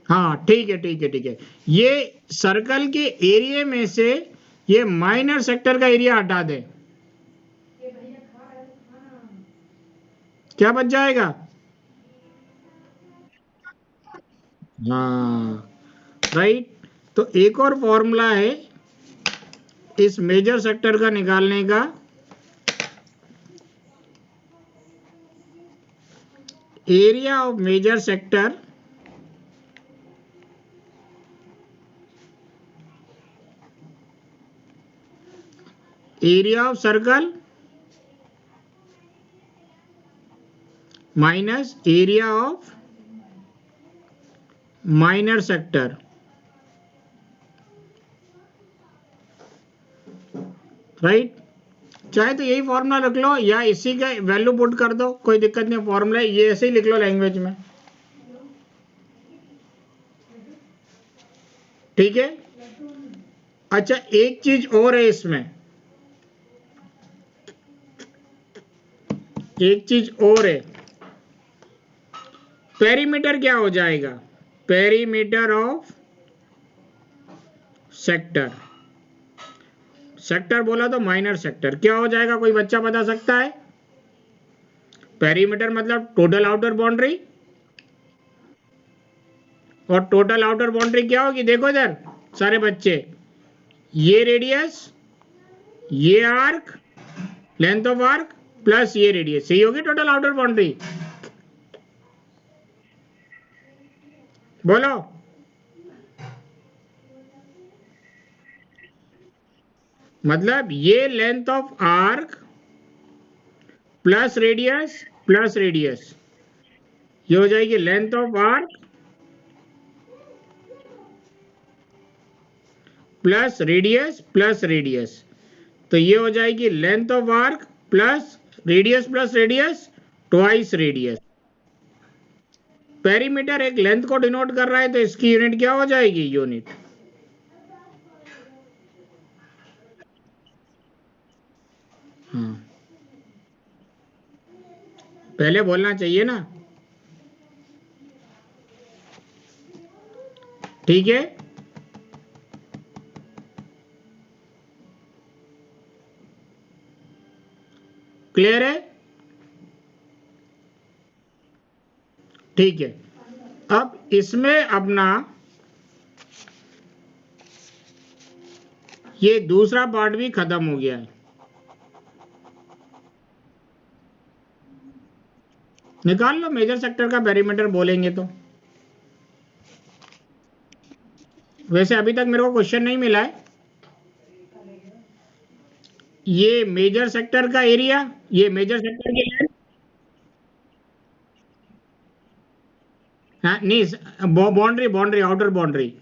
हाँ ठीक है ठीक है ठीक है। ये सर्कल के एरिया में से ये माइनर सेक्टर का एरिया हटा दें, क्या बच जाएगा? हाँ राइट। तो एक और फॉर्मूला है इस मेजर सेक्टर का निकालने का, area of major sector area of circle minus area of minor sector. Right. चाहे तो यही फॉर्मूला रख लो या इसी का वैल्यू पुट कर दो, कोई दिक्कत नहीं। फॉर्मूला ये ऐसे ही लिख लो लैंग्वेज में, ठीक है। अच्छा एक चीज और है इसमें, एक चीज और है, पेरीमीटर क्या हो जाएगा? पेरीमीटर ऑफ सेक्टर, सेक्टर बोला तो माइनर सेक्टर क्या हो जाएगा, कोई बच्चा बता सकता है? पेरीमीटर मतलब टोटल आउटर बाउंड्री, और टोटल आउटर बाउंड्री क्या होगी? देखो इधर सारे बच्चे, ये रेडियस, ये arc, length of arc plus ये रेडियस, यही होगी टोटल आउटर बाउंड्री। बोलो, मतलब ये length of arc plus radius, ये हो जाएगी length of arc plus radius, तो ये हो जाएगी length of arc plus radius twice radius. Perimeter एक लेंथ को डिनोट कर रहा है तो इसकी यूनिट क्या हो जाएगी? यूनिट। हाँ, पहले बोलना चाहिए ना, ठीक है। क्लियर है? ठीक है। अब इसमें अपना ये दूसरा पार्ट भी खत्म हो गया है। निकाल लो मेजर सेक्टर का पेरीमीटर बोलेंगे तो। वैसे अभी तक मेरे को क्वेश्चन नहीं मिला है। ये मेजर सेक्टर का एरिया, ये मेजर सेक्टर की लेंथ, हाँ नहीं, बाउंड्री आउटर बाउंड्री,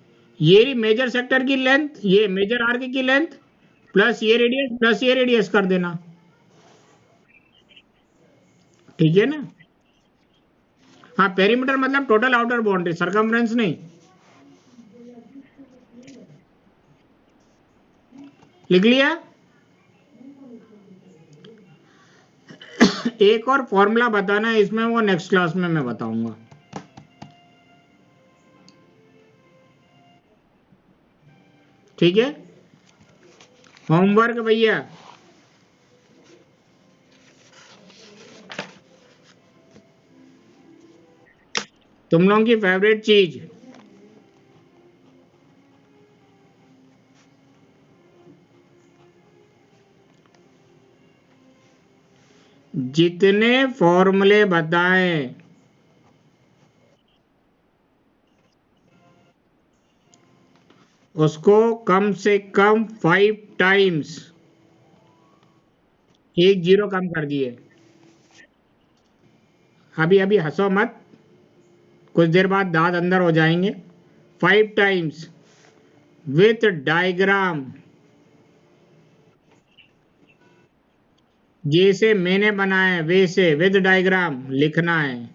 ये मेजर सेक्टर की लेंथ, ये मेजर आर्क की लेंथ प्लस ये रेडियस कर देना, ठीक है ना। हाँ पेरीमीटर मतलब टोटल आउटर बाउंड्री, सरकमफ्रेंस नहीं। लिख लिया? एक और फॉर्मूला बताना है इसमें, वो नेक्स्ट क्लास में मैं बताऊंगा, ठीक है। होमवर्क भैया, तुम लोगों की फेवरेट चीज, जितने फॉर्मूले बताएं उसको कम से कम 5 टाइम्स, एक जीरो कम कर दिए। अभी अभी हंसो मत, कुछ देर बाद दांत अंदर हो जाएंगे। 5 टाइम्स विथ डायग्राम, जैसे मैंने बनाया है वैसे विद डायग्राम लिखना है।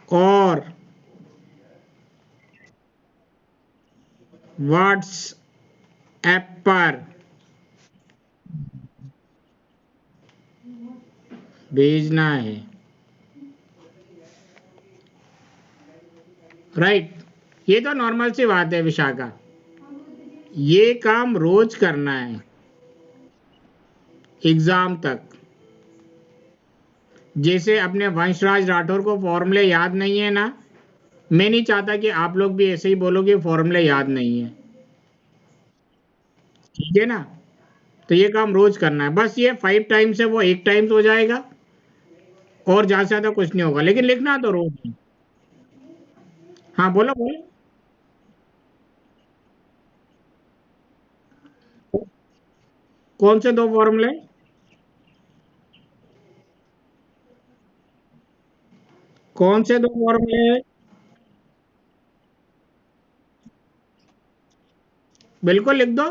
और व्हाट्सएप पर भेजना है, राइट। ये तो नॉर्मल सी बात है विशाखा, ये काम रोज करना है एग्जाम तक। जैसे अपने वंशराज राठौर को फॉर्मूले याद नहीं है ना, मैं नहीं चाहता कि आप लोग भी ऐसे ही बोलोगे फॉर्मूले याद नहीं है, ठीक है ना। तो ये काम रोज करना है, बस ये 5 टाइम्स है वो 1 टाइम्स हो जाएगा, और ज्यादा से ज्यादा कुछ नहीं होगा, लेकिन लिखना तो रोज है। हाँ बोलो बोलो। कौन से 2 फॉर्मूले? कौन से 2 फॉर्मूले? बिल्कुल लिख दो,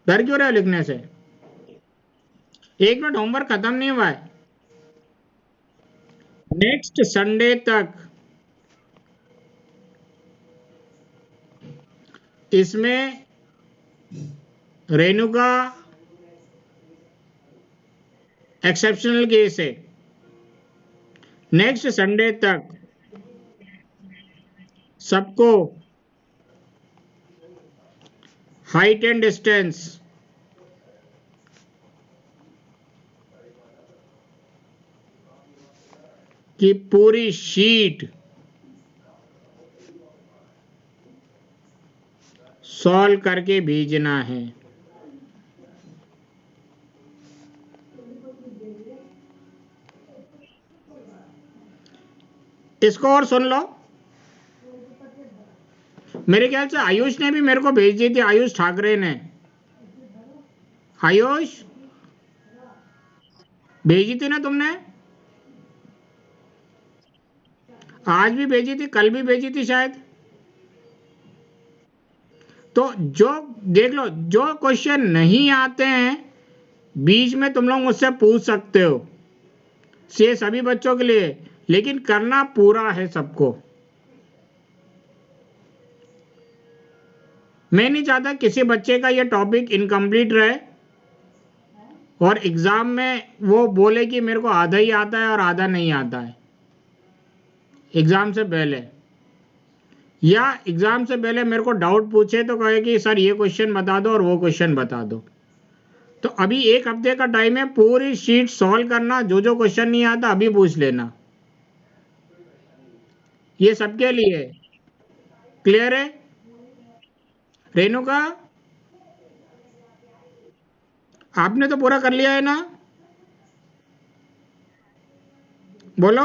डर क्यों रहे हो लिखने से? 1 मिनट, होमवर्क खत्म नहीं हुआ है। नेक्स्ट संडे तक इसमें रेणुका एक्सेप्शनल केस है। नेक्स्ट संडे तक सबको हाइट एंड डिस्टेंस की पूरी शीट सॉल्व करके भेजना है। इसको और सुन लो, मेरे ख्याल से आयुष ने भी मेरे को भेज दी थी, आयुष ठाकरे ने। आयुष भेजी थी ना तुमने? आज भी भेजी थी, कल भी भेजी थी शायद। तो जो देख लो, जो क्वेश्चन नहीं आते हैं बीच में तुम लोग मुझसे पूछ सकते हो, ये सभी बच्चों के लिए, लेकिन करना पूरा है सबको। मैं नहीं चाहता किसी बच्चे का ये टॉपिक इनकम्प्लीट रहे और एग्जाम में वो बोले कि मेरे को आधा ही आता है और आधा नहीं आता है एग्जाम से पहले, या एग्जाम से पहले मेरे को डाउट पूछे तो कहे कि सर ये क्वेश्चन बता दो और वो क्वेश्चन बता दो। तो अभी 1 हफ्ते का टाइम है, पूरी शीट सॉल्व करना, जो जो क्वेश्चन नहीं आता अभी पूछ लेना, ये सबके लिए है। क्लियर है? रेणुका आपने तो पूरा कर लिया है ना? बोलो।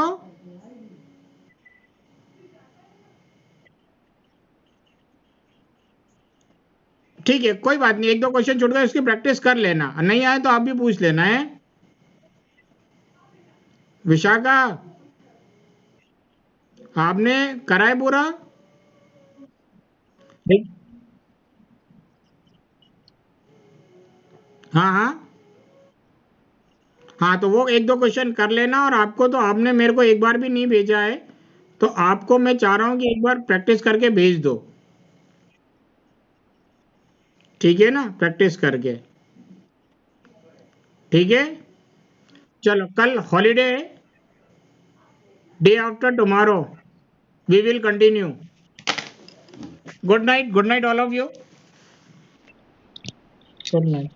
ठीक है, कोई बात नहीं, 1-2 क्वेश्चन छूट गए, उसकी प्रैक्टिस कर लेना, नहीं आए तो आप भी पूछ लेना है। विशाखा आपने करा है पूरा? ठीक। हाँ हाँ हाँ, तो वो 1-2 क्वेश्चन कर लेना, और आपको तो आपने मेरे को एक बार भी नहीं भेजा है, तो आपको मैं चाह रहा हूं कि एक बार प्रैक्टिस करके भेज दो। ठीक है ना, प्रैक्टिस करके। ठीक है, चलो कल हॉलीडे है, day after tomorrow we will continue. Good night, good night all of you. Good night.